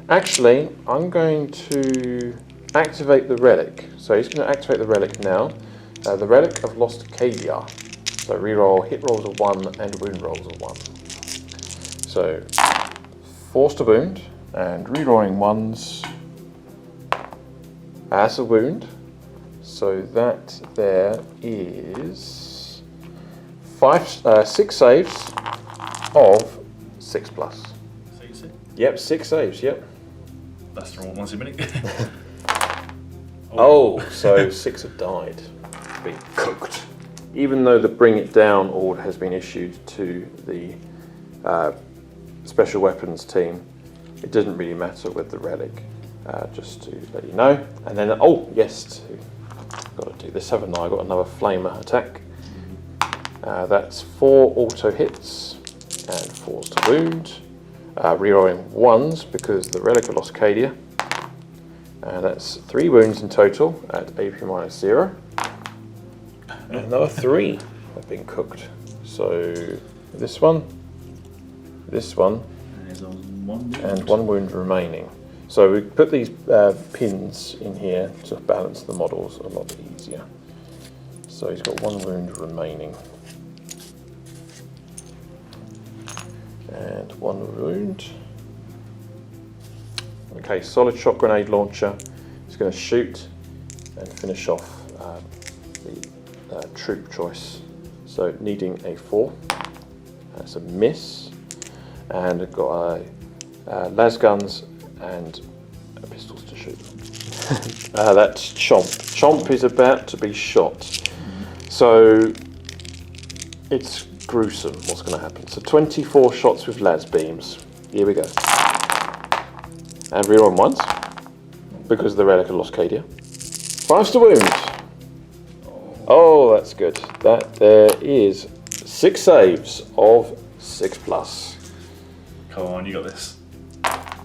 actually I'm going to activate the relic. So he's going to activate the relic now. The relic of Lost Acadia. So re-roll hit rolls of 1 and wound rolls of 1. So 4s to wound and re-rolling 1s as a wound. So that there is 6 saves of 6+. Yep, 6 saves, yep. That's the wrong ones a minute. Oh, so 6 have died. Been cooked. Even though the bring it down order has been issued to the special weapons team, it doesn't really matter with the relic, just to let you know. And then, oh yes, got to do this, haven't I? I've got another flamer attack. That's 4 auto hits and 4s to wound. Rerolling 1s because the relic of Lost Acadia. That's 3 wounds in total at AP -0. And another 3 have been cooked. So this one, and 1 wound remaining. So we put these pins in here to balance the models a lot easier. So he's got 1 wound remaining. And 1 wound. Okay, solid shot grenade launcher. He's going to shoot and finish off the troop choice. So needing a 4. That's a miss. And I've got las guns and pistols to shoot. That's Chomp. Chomp is about to be shot. So it's gruesome what's going to happen. So 24 shots with las beams. Here we go. And reroll 1s because of the relic of Lost Acadia. 5s to wound. Oh, that's good. That there is 6 saves of 6+. Come on, you got this.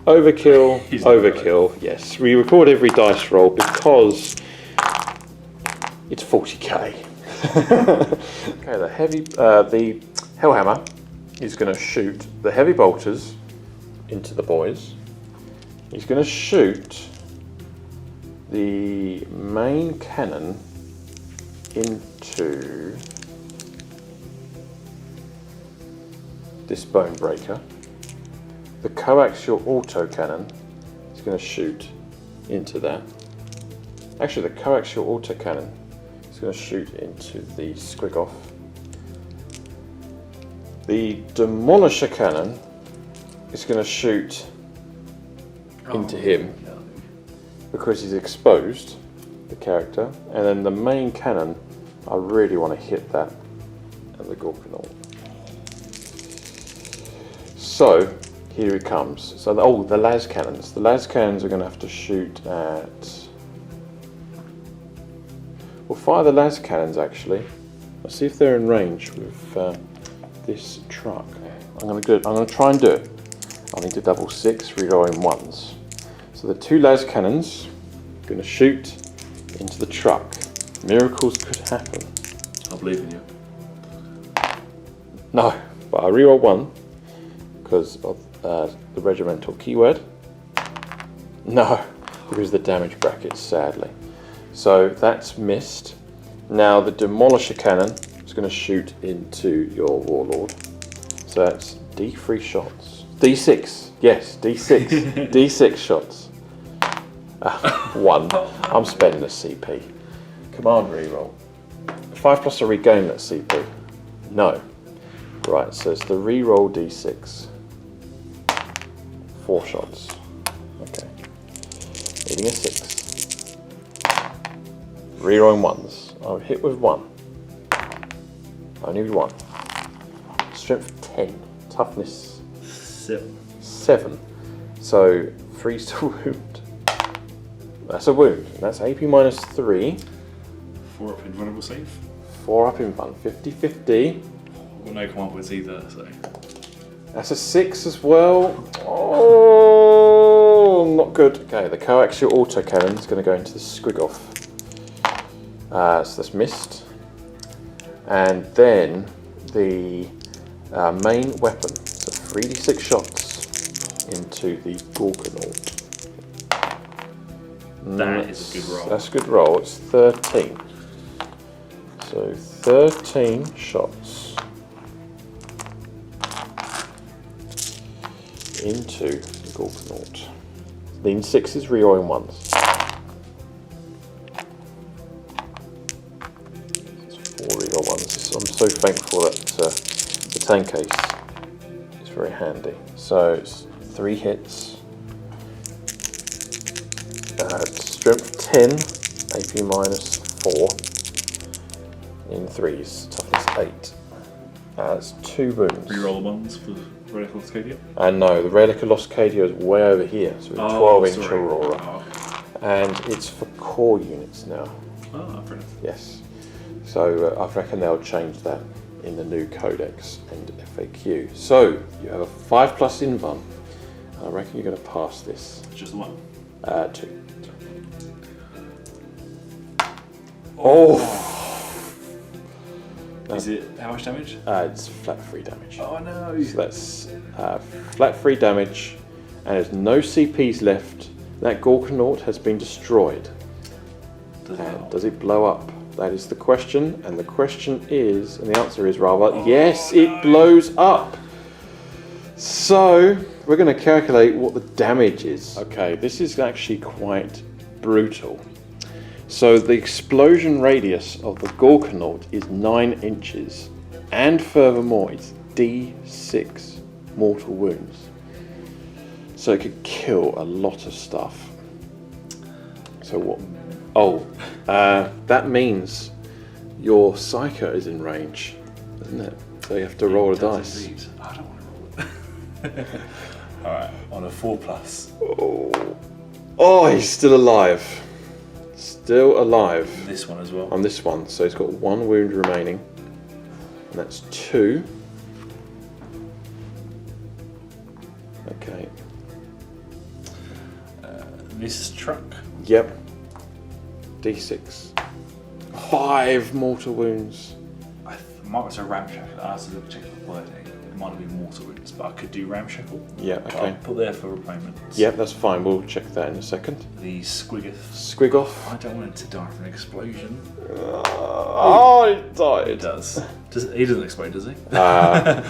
Overkill, overkill. Yes, we record every dice roll because it's 40k. Okay, the Hellhammer is going to shoot the heavy bolters into the boys. He's going to shoot the main cannon into this bone breaker. The coaxial autocannon is going to shoot into that. Actually, the coaxial autocannon is going to shoot into the squig-off. The demolisher cannon is going to shoot into him because he's exposed, the character. And then the main cannon, I really want to hit that at the Gorkanaut. So here he comes. So the las cannons. The las cannons are going to have to shoot at. We'll fire the las cannons actually. Let's see if they're in range with this truck. I'm going to try and do it. I need to double 6, rerolling 1s. So the 2 las cannons are going to shoot into the truck. Miracles could happen. I believe in you. No, but I reroll 1 because of the regimental keyword. No, because of the damage brackets, sadly. So that's missed. Now the demolisher cannon is going to shoot into your warlord. So that's D3 shots. D6, yes, D6. D6 shots. 1. I'm spending a CP. Command reroll. 5+ a regain that CP. No. Right, so it's the reroll D6. 4 shots. Okay. Hitting a 6. Rerolling 1s. I'll hit with 1. Only with 1. Strength 10. Toughness 7. 7. So 3's to wound. That's a wound. That's AP -3. 4 up invulnerable save. 4 up in fun. 50-50. Got no command points either, so. That's a 6 as well. Oh, not good. Okay, the coaxial autocannon is going to go into the squig-off. So that's missed. And then the main weapon. So 3d6 shots into the Gorgonaut. That is a good roll. That's a good roll. It's 13. So 13 shots into the Gorgonaut. Lean 6s, rerolling 1s. It's 4 reroll 1s. I'm so thankful that the tank case is very handy. So it's 3 hits. Strength 10, AP -4 in 3s, toughness 8. That's 2 wounds. Reroll the ones for Relic of Cascadia? No, the Relic of Lost Cadia is way over here, so it's 12-inch sorry. Aurora. Oh. And it's for core units now. Oh, brilliant. Yes. So I reckon they'll change that in the new Codex and FAQ. So you have a 5+ invuln. I reckon you're going to pass this. Just the one. 2. Oh! Is it how much damage? It's flat 3 damage. Oh no! So that's flat 3 damage, and there's no CPs left. That Gorgonaut has been destroyed. Does it blow up? That is the question, and the question is, and the answer is rather, yes, it blows up. So we're going to calculate what the damage is. Okay, this is actually quite brutal. So the explosion radius of the Gorgonaut is 9 inches, and furthermore it's D6 mortal wounds. So it could kill a lot of stuff. So what? Oh, that means your Psycho is in range, doesn't it? So you have to roll a dice. Indeed. I don't want to roll it. Alright, on a 4+. Oh, he's still alive. Still alive. This one as well. On this one, so he's got 1 wound remaining, and that's 2. Okay. This truck. Yep. D6. 5 mortal wounds. I might have to ramshackle. I have to check the wording. It might have been mortal wounds, but I could do ramshackle. Yeah, okay. I'll put there for repayment. Yep, that's fine. We'll check that in a second. The squig-off. Squig-off. I don't want him to die from an explosion. Oh, it died. It does. He doesn't explode, does he? I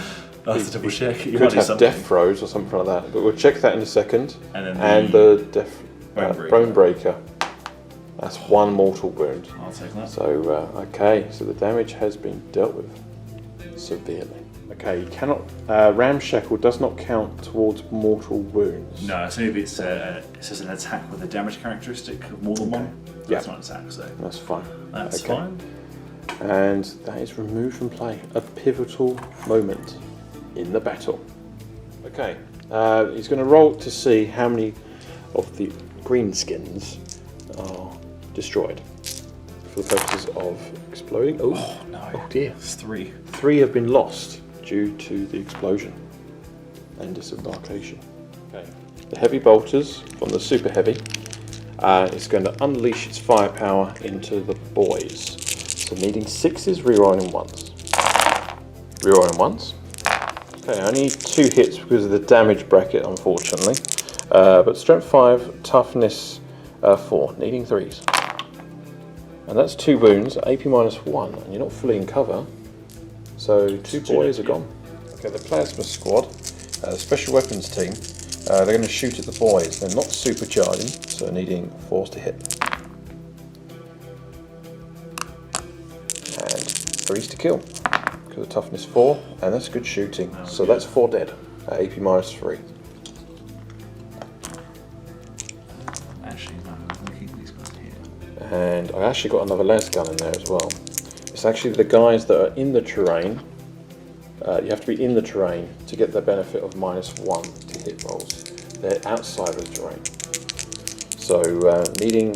have to double check. He could have death throws or something like that, but we'll check that in a second. And then the death bone breaker. That's 1 mortal wound. I'll take that. So okay, so the damage has been dealt with severely. Okay, you cannot. Ramshackle does not count towards mortal wounds. No, it's only if it says an attack with a damage characteristic of more than 1. That's not an attack, so that's fine. That's fine. And that is removed from play. A pivotal moment in the battle. Okay, he's going to roll to see how many of the greenskins are destroyed for the purposes of exploding. Oh no! Oh dear! It's 3. 3 have been lost due to the explosion and disembarkation. Okay. The heavy bolters from the super heavy is going to unleash its firepower into the boys. So needing 6s, rerolling 1s. Rerolling 1s. Okay, I need 2 hits because of the damage bracket, unfortunately. But strength 5, toughness 4, needing 3s. And that's 2 wounds, AP -1, and you're not fully in cover. So 2 boys are gone. Okay, the plasma squad, the special weapons team, they're going to shoot at the boys. They're not supercharging, so needing 4s to hit. And 3s to kill, because of toughness 4, and that's good shooting. So that's 4 dead, at AP -3. Actually, no, I'm going to keep these guys here. And I actually got another las gun in there as well. It's actually the guys that are in the terrain. You have to be in the terrain to get the benefit of -1 to hit rolls. they're outside of the terrain. So needing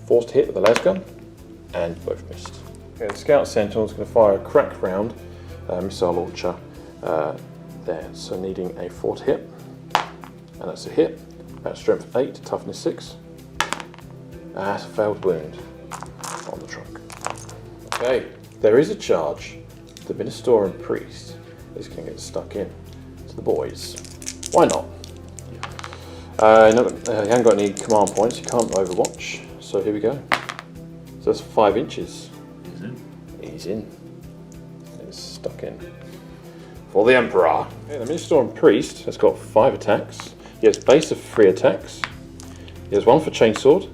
force to hit with the las gun, and both missed. Okay, the Scout Sentinel is going to fire a crack round missile launcher there. So needing a 4 to hit, and that's a hit. At strength 8, toughness 6. That's a failed wound on the trunk. Okay, there is a charge. The Militarum Priest is going to get stuck in to the boys. Why not? No, he hasn't got any command points. He can't overwatch. So here we go. So that's 5 inches. He's in. He's in. He's stuck in. For the Emperor. Okay, the Militarum Priest has got 5 attacks. He has base of 3 attacks. He has 1 for chainsword,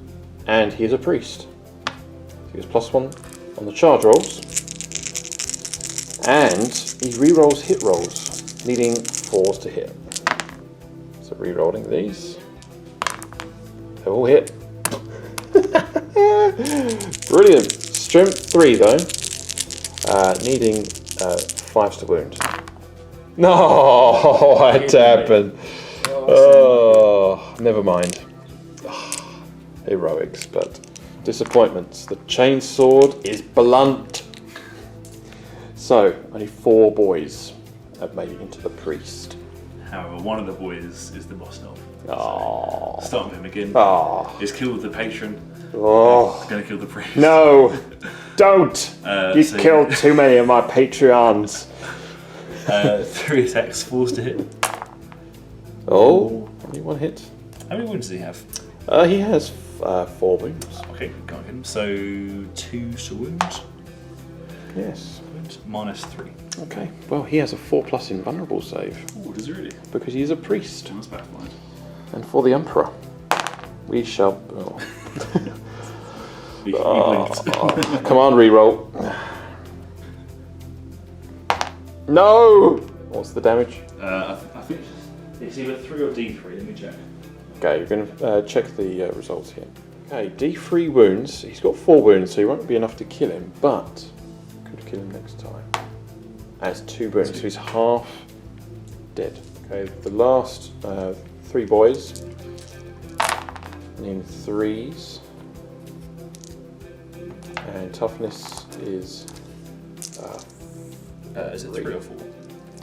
and he is a priest. So he has +1 on the charge rolls, and he re-rolls hit rolls, needing 4s to hit. So re-rolling these, they all hit. Brilliant. Strength 3 though, needing 5s to wound. No, what happened? Oh, never mind. Heroics, but disappointments. The chainsword is blunt. So, only 4 boys have made it into the priest. However, one of the boys is the boss elf. Oh. So start with him again. Oh. He's killed the patron. Oh. He's going to kill the priest. No, don't. You so killed too many of my Patreons. 3 attacks, 4s to hit. Oh, only 1 hit. How many wounds does he have? He has 4 wounds. Okay, can't get him. So 2 sword wounds. Yes. -3. Okay. Well, he has a 4+ invulnerable save Oh, does he really? because he is a priest. That's baffling. And for the Emperor, we shall. Oh. He blinked. Command reroll. No! What's the damage? I think it's either 3 or D3. Let me check. Okay, you're going to check the results here. Okay, D3 wounds. He's got 4 wounds, so he won't be enough to kill him, but could kill him next time. Has 2 wounds, so he's half dead. Okay, the last 3 boys need 3s, and toughness is is it 3 or 4?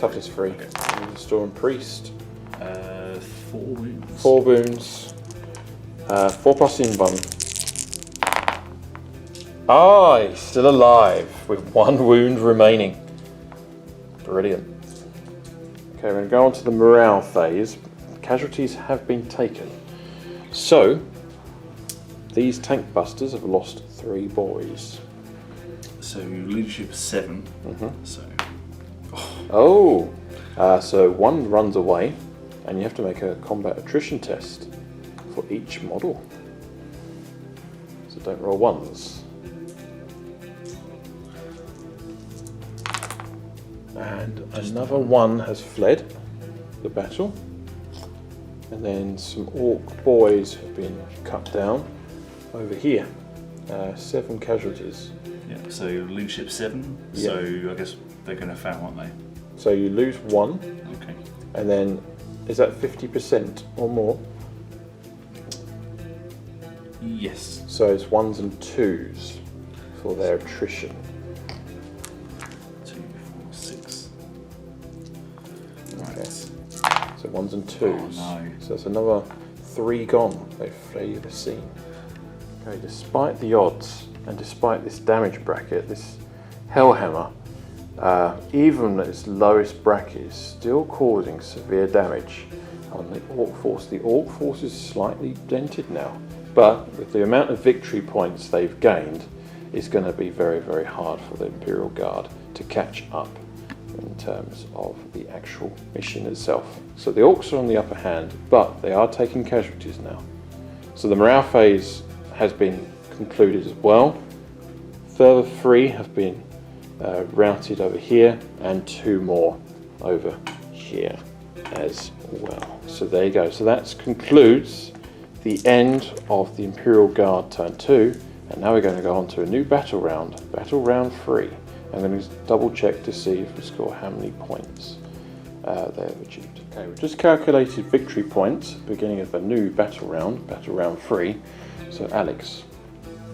toughness 3. Okay. And the Storm Priest. 4 wounds. 4 wounds. 4+ invuln. Ah, he's still alive with 1 wound remaining. Brilliant. Okay, we're going to go on to the morale phase. Casualties have been taken. So, these tank busters have lost 3 boys. So leadership 7. So. Oh, so 1 runs away, and you have to make a combat attrition test for each model. So don't roll 1s. And another 1 has fled the battle. And then some orc boys have been cut down over here. 7 casualties. Yeah, so leadership 7. Yeah. So I guess they're going to fail, aren't they? So you lose 1, Okay. and then is that 50% or more? Yes. So it's 1s and 2s for their attrition. 2, 4, 6. Okay. Right. So 1s and 2s. Oh, no. So that's another 3 gone. They flee the scene. Okay, despite the odds and despite this damage bracket, this Hellhammer, even at its lowest bracket, is still causing severe damage on the Orc force. The Orc force is slightly dented now, but with the amount of victory points they've gained, it's going to be very, very hard for the Imperial Guard to catch up in terms of the actual mission itself. So the Orcs are on the upper hand, but they are taking casualties now. So the morale phase has been concluded as well. Further 3 have been routed over here, and 2 more over here as well. So there you go. So that concludes the end of the Imperial Guard turn 2, and now we're going to go on to a new battle round 3. I'm going to double check to see if we score how many points. they're achieved. Okay, we've just calculated victory points, beginning of a new battle round 3. So Alex,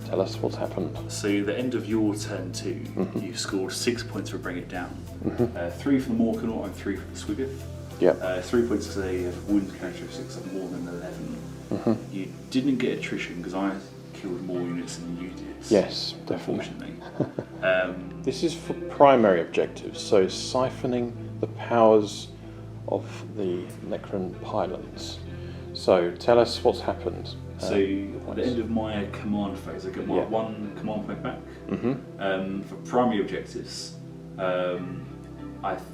tell us what's happened. So the end of your turn 2, you scored 6 points for Bring It Down. 3 for the Morkanor and 3 for the Swiggith. Yep. 3 points because they have wound characteristics of more than 11. You didn't get attrition because I killed more units than you did. Yes, definitely. Unfortunately. This is for primary objectives, so siphoning the powers of the Necron pylons. So tell us what's happened. So at the end of my command phase, I get my 1 command point back. For primary objectives, I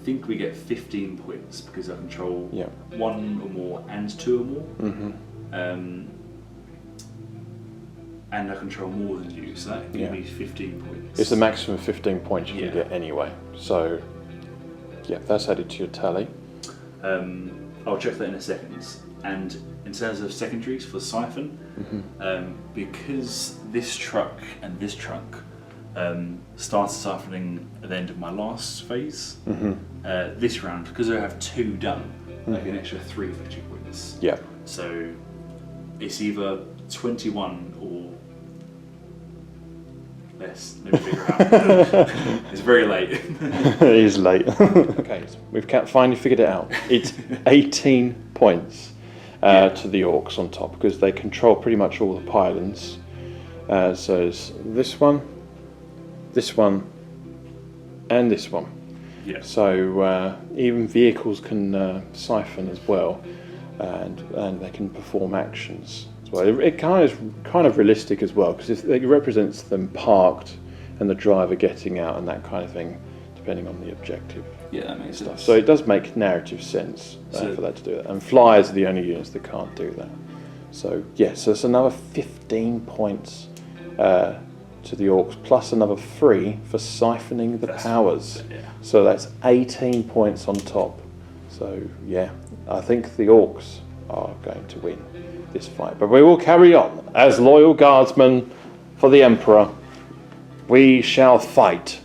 think we get 15 points because I control 1 or more and 2 or more. And I control more than you, so that gives me 15 points. It's the maximum 15 points you can get anyway. So yeah, that's added to your tally. I'll check that in a second. And in terms of secondaries for Siphon, because this truck and this trunk started siphoning at the end of my last phase, this round, because I have 2 done, I get an extra 3 victory points. Yeah. So it's either 21 or less. Let me figure it out. It's very late. It is late. Okay, so we've finally figured it out. It's 18 points to the Orcs on top because they control pretty much all the pylons. So it's this one, and this one. Yeah. So even vehicles can siphon as well, and they can perform actions as well. It kind of realistic as well because it represents them parked and the driver getting out and that kind of thing, depending on the objective. Yeah, that makes sense. So it does make narrative sense for that to do that. And flyers are the only units that can't do that. So yes, so it's another 15 points to the Orcs, plus another 3 for siphoning the powers. So that's 18 points on top. So yeah, I think the Orcs are going to win this fight. But we will carry on as loyal guardsmen for the Emperor. We shall fight.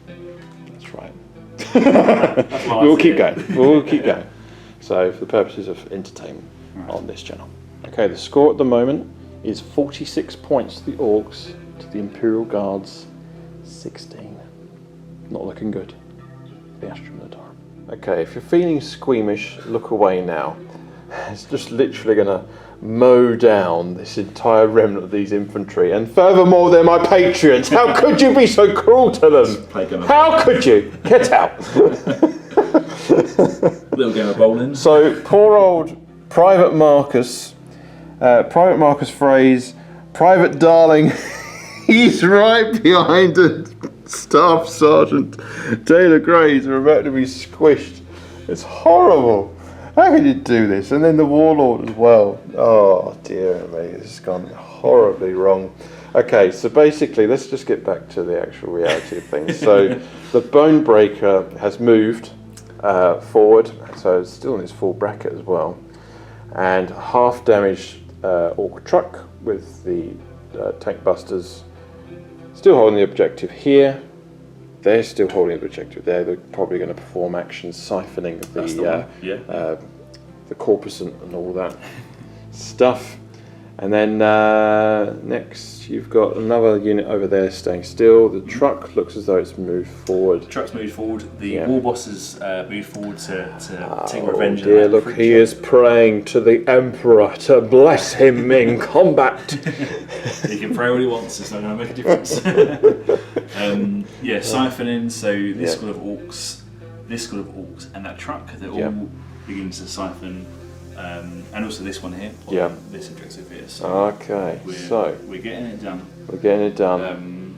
That's right. We'll keep going. We'll keep going. So for the purposes of entertainment on this channel. Okay, the score at the moment is 46 points to the Orcs, to the Imperial Guards 16. Not looking good. The Astra Militarum. Okay, if you're feeling squeamish, look away now. It's just literally going to mow down this entire remnant of these infantry, and furthermore, they're my patriots. How could you be so cruel to them? How could you? Get out! Little game of bowling. So poor old Private Marcus Phrase, Private Darling, he's right behind it. Staff Sergeant Taylor Grays are about to be squished. It's horrible. How can you do this? And then the Warlord as well. Oh dear me, this has gone horribly wrong. Okay, so basically, let's just get back to the actual reality of things. So the Bonebreaker has moved forward, so it's still in its full bracket as well. And half damaged Orc truck with the tank busters still holding the objective here. They're still holding the objective there. They're probably going to perform actions siphoning the corpusant and all that stuff. And then next you've got another unit over there staying still. The truck looks as though it's moved forward. The truck's moved forward. The war bosses moved forward to take revenge. Oh dear, look, he is praying to the Emperor to bless him in combat. He can pray what he wants, it's not going to make a difference. Siphoning, so this squad of Orcs, and that truck, they're all beginning to siphon. And also this one here, this objective here. So okay, we're getting it done. We're getting it done.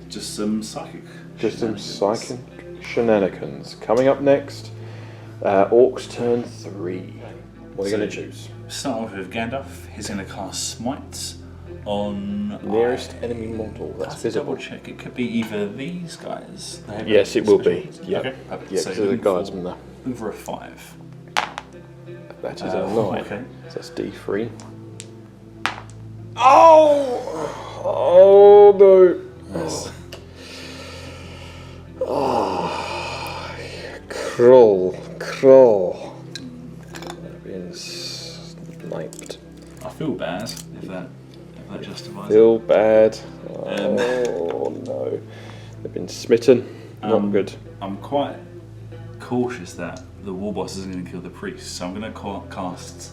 Just some psychic. Just some psychic shenanigans. Coming up next, Orcs turn 3. What are you going to choose? Start off with Gandalf. He's going to cast Smite on nearest enemy model that's visible. Double check. It could be either these guys. Yes, it will be. Yeah, okay, perfect. Yeah, so the guardsmen there. Looking for a 5. That is a 9. Okay. So that's D3. Oh no! Yes. Oh. Crawl. Been sniped. I feel bad if that justifies it. Feel bad. Oh no. They've been smitten. Not good. I'm quite cautious that the war boss isn't going to kill the priest, so I'm going to cast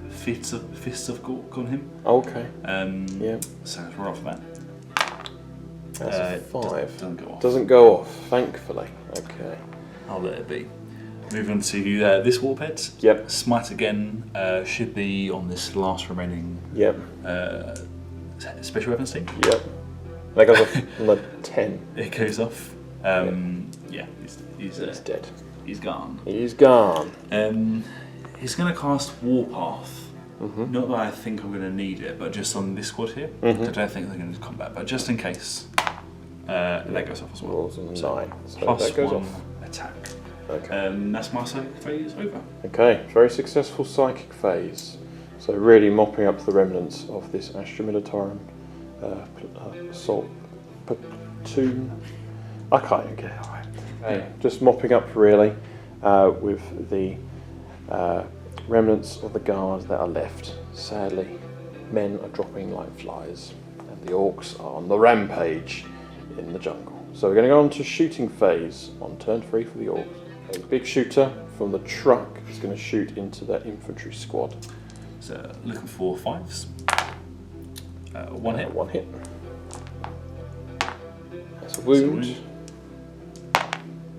Fists of Gork on him. Okay. Yeah. So we're off that. That's a 5. Doesn't go off. Doesn't go off, thankfully. Okay. I'll let it be. Moving on to this warped. Yep. Smite again should be on this last remaining Yep. special weapons team. Yep. That goes off on the 10. It goes off. Yeah, he's dead. He's gone. He's gone. He's going to cast Warpath. Not that I think I'm going to need it, but just on this squad here. I don't think they're going to combat, but just in case, that goes off as well. Rolls on 9. So Plus that goes 1 off. attack. Okay. That's my psychic phase over. Okay, very successful psychic phase. So really mopping up the remnants of this Astra Militarum assault platoon. I can't even get it right. Okay, just mopping up really with the remnants of the guards that are left. Sadly, men are dropping like flies, and the orcs are on the rampage in the jungle. So we're going to go on to shooting phase on turn 3 for the orcs. A big shooter from the truck is going to shoot into that infantry squad. So looking for 5s. 1 hit. 1 hit. That's a wound.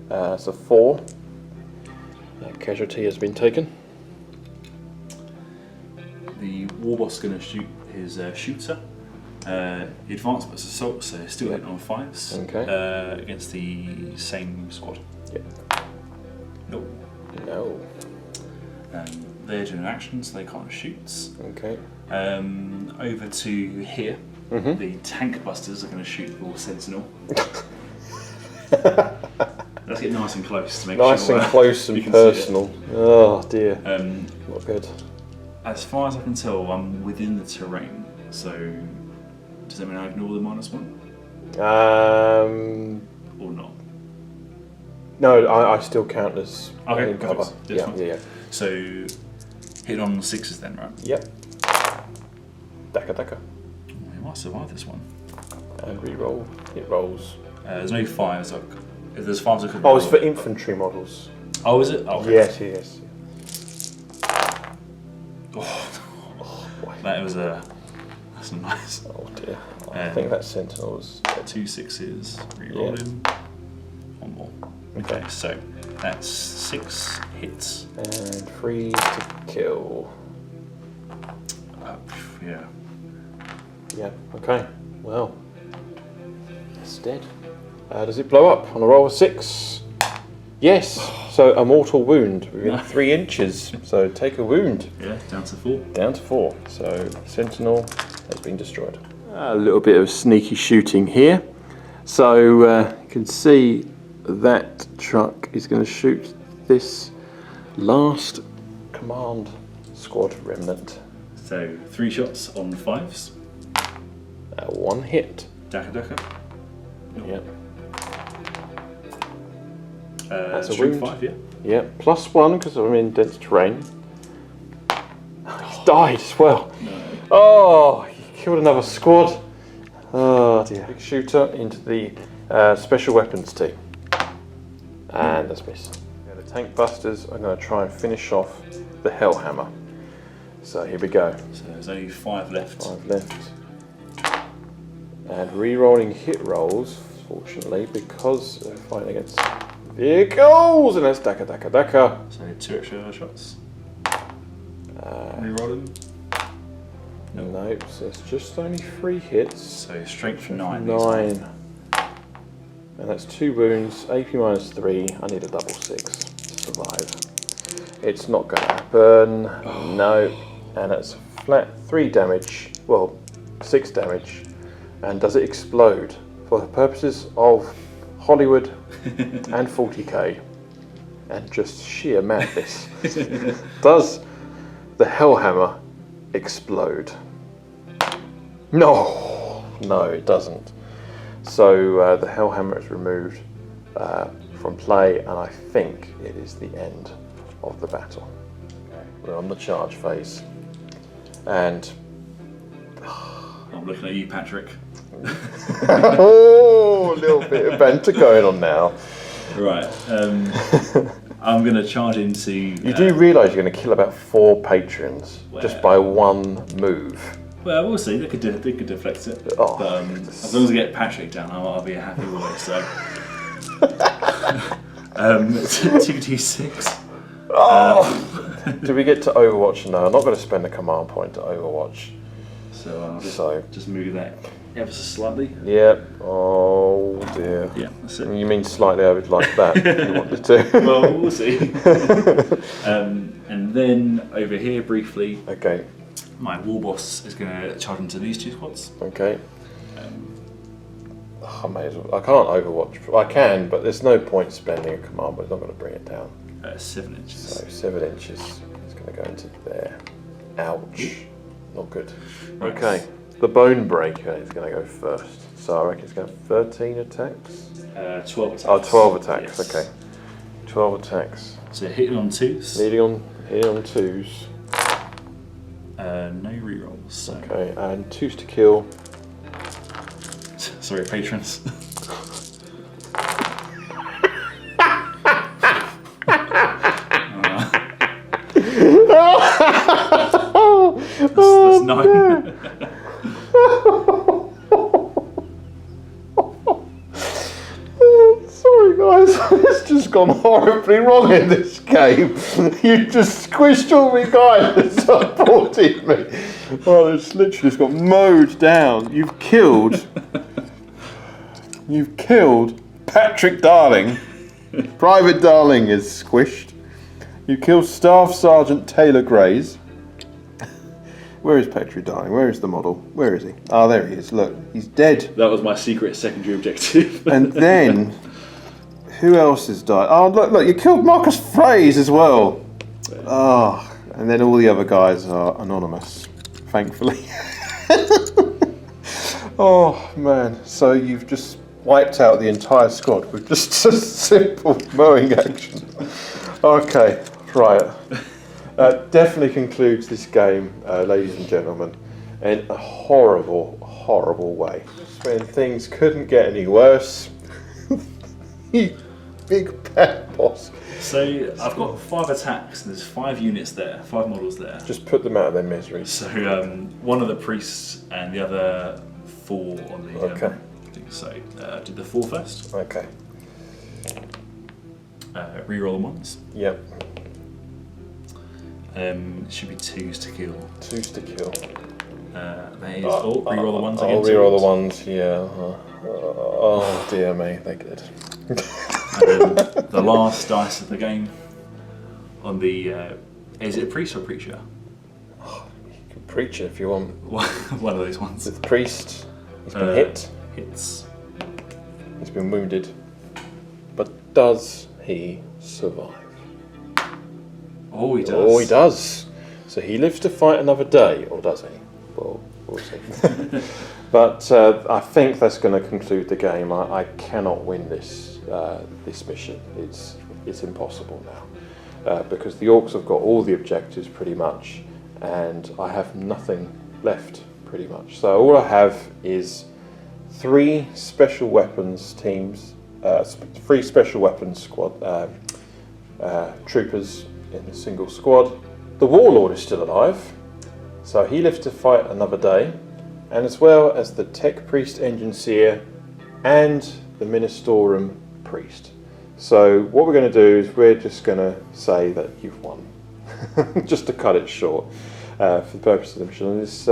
That's a 4. Casualty has been taken. The war boss is going to shoot his shooter. He advanced plus assault, so still hitting on 5s. Okay. Against the same squad. Yep. Nope. No. They're doing actions, they can't shoot. Okay. Over to here. The tank busters are going to shoot the sentinel. Let's get nice and close to make nice sure. And close and personal. Oh dear. Not good. As far as I can tell, I'm within the terrain. So does that mean I ignore the -1? Or not? No, I still count as in cover. Yeah. So hit on 6s then, right? Yep. Daka. We might survive this one. And re-roll. It rolls. There's no 5s. If there's 5s, I could. Oh, it's for infantry models. Oh, is it? Oh, okay. Yes. Oh, boy. That's nice. Oh dear. I think that sentinel was 2 6s. Reroll him. 1 more. Okay, so that's 6 hits. And 3 to kill. Yeah. Yeah, okay. Well, it's dead. Does it blow up on a roll of 6? Yes. So a mortal wound within 3 inches. So take a wound. Yeah, down to 4. Down to 4. So sentinel has been destroyed. A little bit of sneaky shooting here. So you can see that truck is going to shoot this last command squad remnant. So 3 shots on 5s. 1 hit. Daka. Nope. Yep. That's a shoot wound. 5, yeah. Yeah, +1 because I'm in dense terrain. He's died as well. No. Oh, he killed another squad. Oh dear. Big shooter into the special weapons team. And that's missed. Yeah, the tank busters are going to try and finish off the Hellhammer. So here we go. So there's only 5 left. 5 left. And re-rolling hit rolls, fortunately, because they're fighting against vehicles, and that's Daka. So 2 extra shots. Reroll them. Nope, so it's just only 3 hits. So strength 9. 9. And that's 2 wounds, AP -3. I need a double 6 to survive. It's not going to happen. No. And it's flat 3 damage. Well, 6 damage. And does it explode? For the purposes of Hollywood and 40K and just sheer madness, does the Hellhammer explode? No, it doesn't. So the Hellhammer is removed from play, and I think it is the end of the battle. We're on the charge phase, and I'm looking at you, Patrick. oh, a little bit of banter going on now. Right, I'm going to charge into... You do realise you're going to kill about 4 patrons just by one move. Well, we'll see. They could deflect it. Oh, but, as long as I get Patrick down, I'll be a happy boy. So, 2d6. Do we get to Overwatch? No, I'm not going to spend a command point to Overwatch. So I'll just move that ever so slightly. Yep. Oh dear. Yeah, that's it. You mean slightly over like that? If you wanted to. Well, we'll see. And then over here briefly. Okay. My war boss is going to charge into these 2 squads. Okay. I may as well. I can't Overwatch. I can, but there's no point spending a command, but it's not going to bring it down. 7 inches. So 7 inches is going to go into there. Ouch. Not good. Right. Okay. The Bone Breaker is going to go first. So I reckon it's going to have 13 attacks. 12 attacks. Oh, 12 attacks. Yes. Okay. 12 attacks. So hitting on 2s. Hitting on 2s. No rerolls. So. Okay, and 2s to kill. Sorry, patrons. That's 9. Sorry guys, it's just gone horribly wrong in this game. You just squished all my guys that supported me. Oh, it's literally just got mowed down. You've killed Patrick Darling. Private Darling is squished. You killed Staff Sergeant Taylor Grays. Where is Patrick Darling? Where is the model? Where is he? Ah, there he is. Look, he's dead. That was my secret secondary objective. And then, who else has died? Oh, look, you killed Marcus Fraze as well. Oh, and then all the other guys are anonymous, thankfully. Oh, man. So you've just wiped out the entire squad with just a simple mowing action. Okay, right. Definitely concludes this game, ladies and gentlemen, in a horrible, horrible way. When things couldn't get any worse. You big bad boss. So I've got 5 attacks and there's 5 units there, 5 models there. Just put them out of their misery. So one of the priests and the other 4 on the okay. Thing. So do the 4 first. Okay. Reroll the ones. Yep. Should be 2s to kill. 2s to kill. Reroll the ones again. I'll reroll the ones, yeah. Oh dear me, they're good. And then the last dice of the game on the... is it a priest or a preacher? You can preach it if you want. One of those ones. The priest, he's been hit. Hits. He's been wounded. But does he survive? Oh, he does. Oh, he does. So he lives to fight another day, or does he? Well, we'll see. But I think that's going to conclude the game. I cannot win this this mission. It's impossible now because the Orcs have got all the objectives pretty much, and I have nothing left pretty much. So all I have is 3 special weapons teams, 3 special weapons squad troopers in a single squad. The Warlord is still alive, so he lives to fight another day, and as well as the Tech Priest Engineer and the Ministorum Priest. So what we're going to do is we're just going to say that you've won, just to cut it short for the purpose of the mission. This,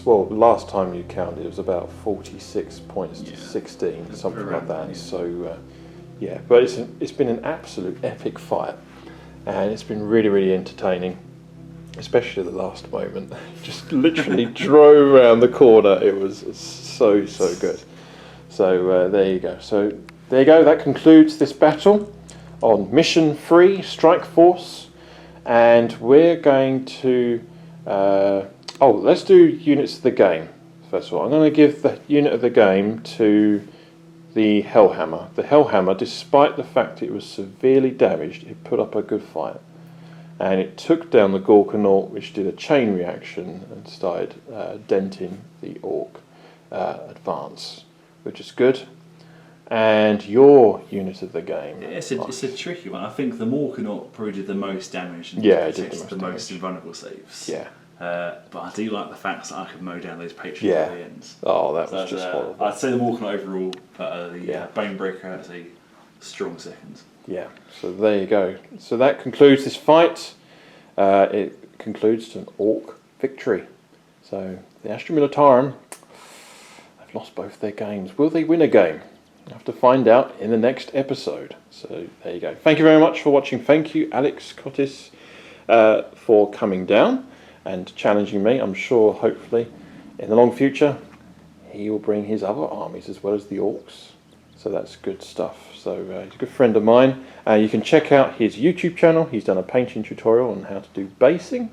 well, last time you counted it was about 46 points to 16, something like that. Yeah. So yeah, but it's been an absolute epic fight, and it's been really, really entertaining, especially the last moment. Just literally drove around the corner. It was so good. So there you go. So there you go. That concludes this battle on Mission 3, Strike Force, and we're going to. Let's do units of the game first of all. I'm going to give the unit of the game to the Hellhammer. The Hellhammer, despite the fact it was severely damaged, it put up a good fight. And it took down the Gorkanaut, which did a chain reaction and started denting the Orc advance, which is good. And your unit of the game. Yeah, it's a tricky one. I think the Morkanaut probably did the most damage and it did the most invulnerable saves. Yeah. But I do like the fact that I could mow down those Patrons Yeah. at the end. Oh, that was just horrible. I'd say the Morkanaut overall, but the Bonebreaker is a strong second. Yeah, so there you go. So that concludes this fight. It concludes to an Orc victory. So the Astra Militarum have lost both their games. Will they win a game? We'll have to find out in the next episode. So there you go. Thank you very much for watching. Thank you, Alex Cottis, for coming down and challenging me. I'm sure, hopefully, in the long future, he will bring his other armies as well as the Orcs. So that's good stuff. So he's a good friend of mine. You can check out his YouTube channel. He's done a painting tutorial on how to do basing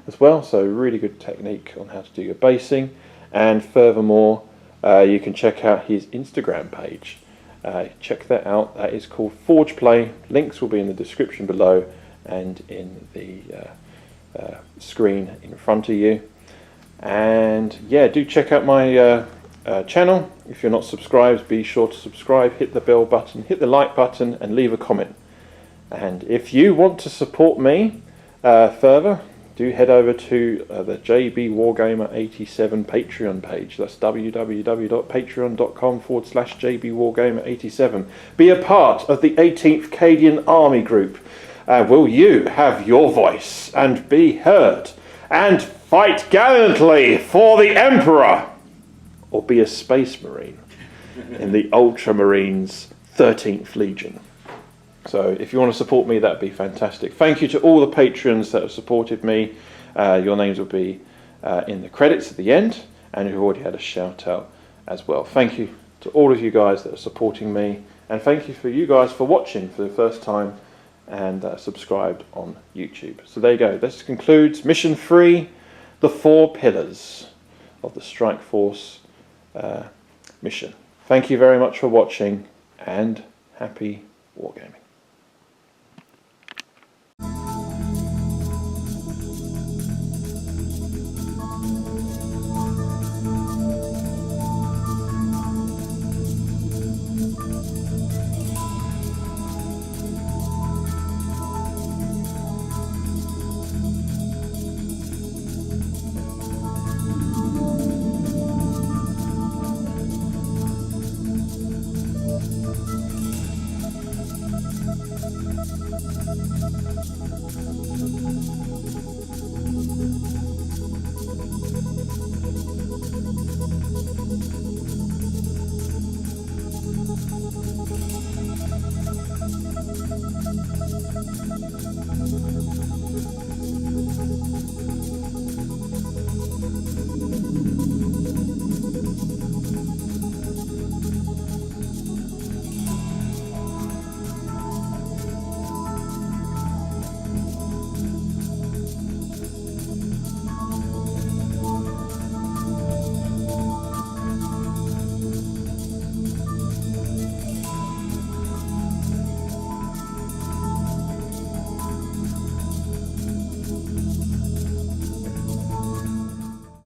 as well. So really good technique on how to do your basing. And furthermore, you can check out his Instagram page. Check that out. That is called Forge Play. Links will be in the description below and in the screen in front of you. And yeah, do check out my channel. If you're not subscribed, be sure to subscribe, hit the bell button, hit the like button, and leave a comment. And if you want to support me further, do head over to the JB Wargamer 87 Patreon page. That's www.patreon.com/JB Wargamer 87. Be a part of the 18th Cadian Army Group. Will you have your voice and be heard and fight gallantly for the Emperor? Or be a Space Marine in the Ultramarines 13th Legion. So if you want to support me, that'd be fantastic. Thank you to all the patrons that have supported me. Your names will be in the credits at the end, and who've already had a shout out as well. Thank you to all of you guys that are supporting me, and thank you for you guys for watching for the first time and subscribed on YouTube. So there you go. This concludes Mission 3, the 4 pillars of the Strike Force mission. Thank you very much for watching, and happy wargaming.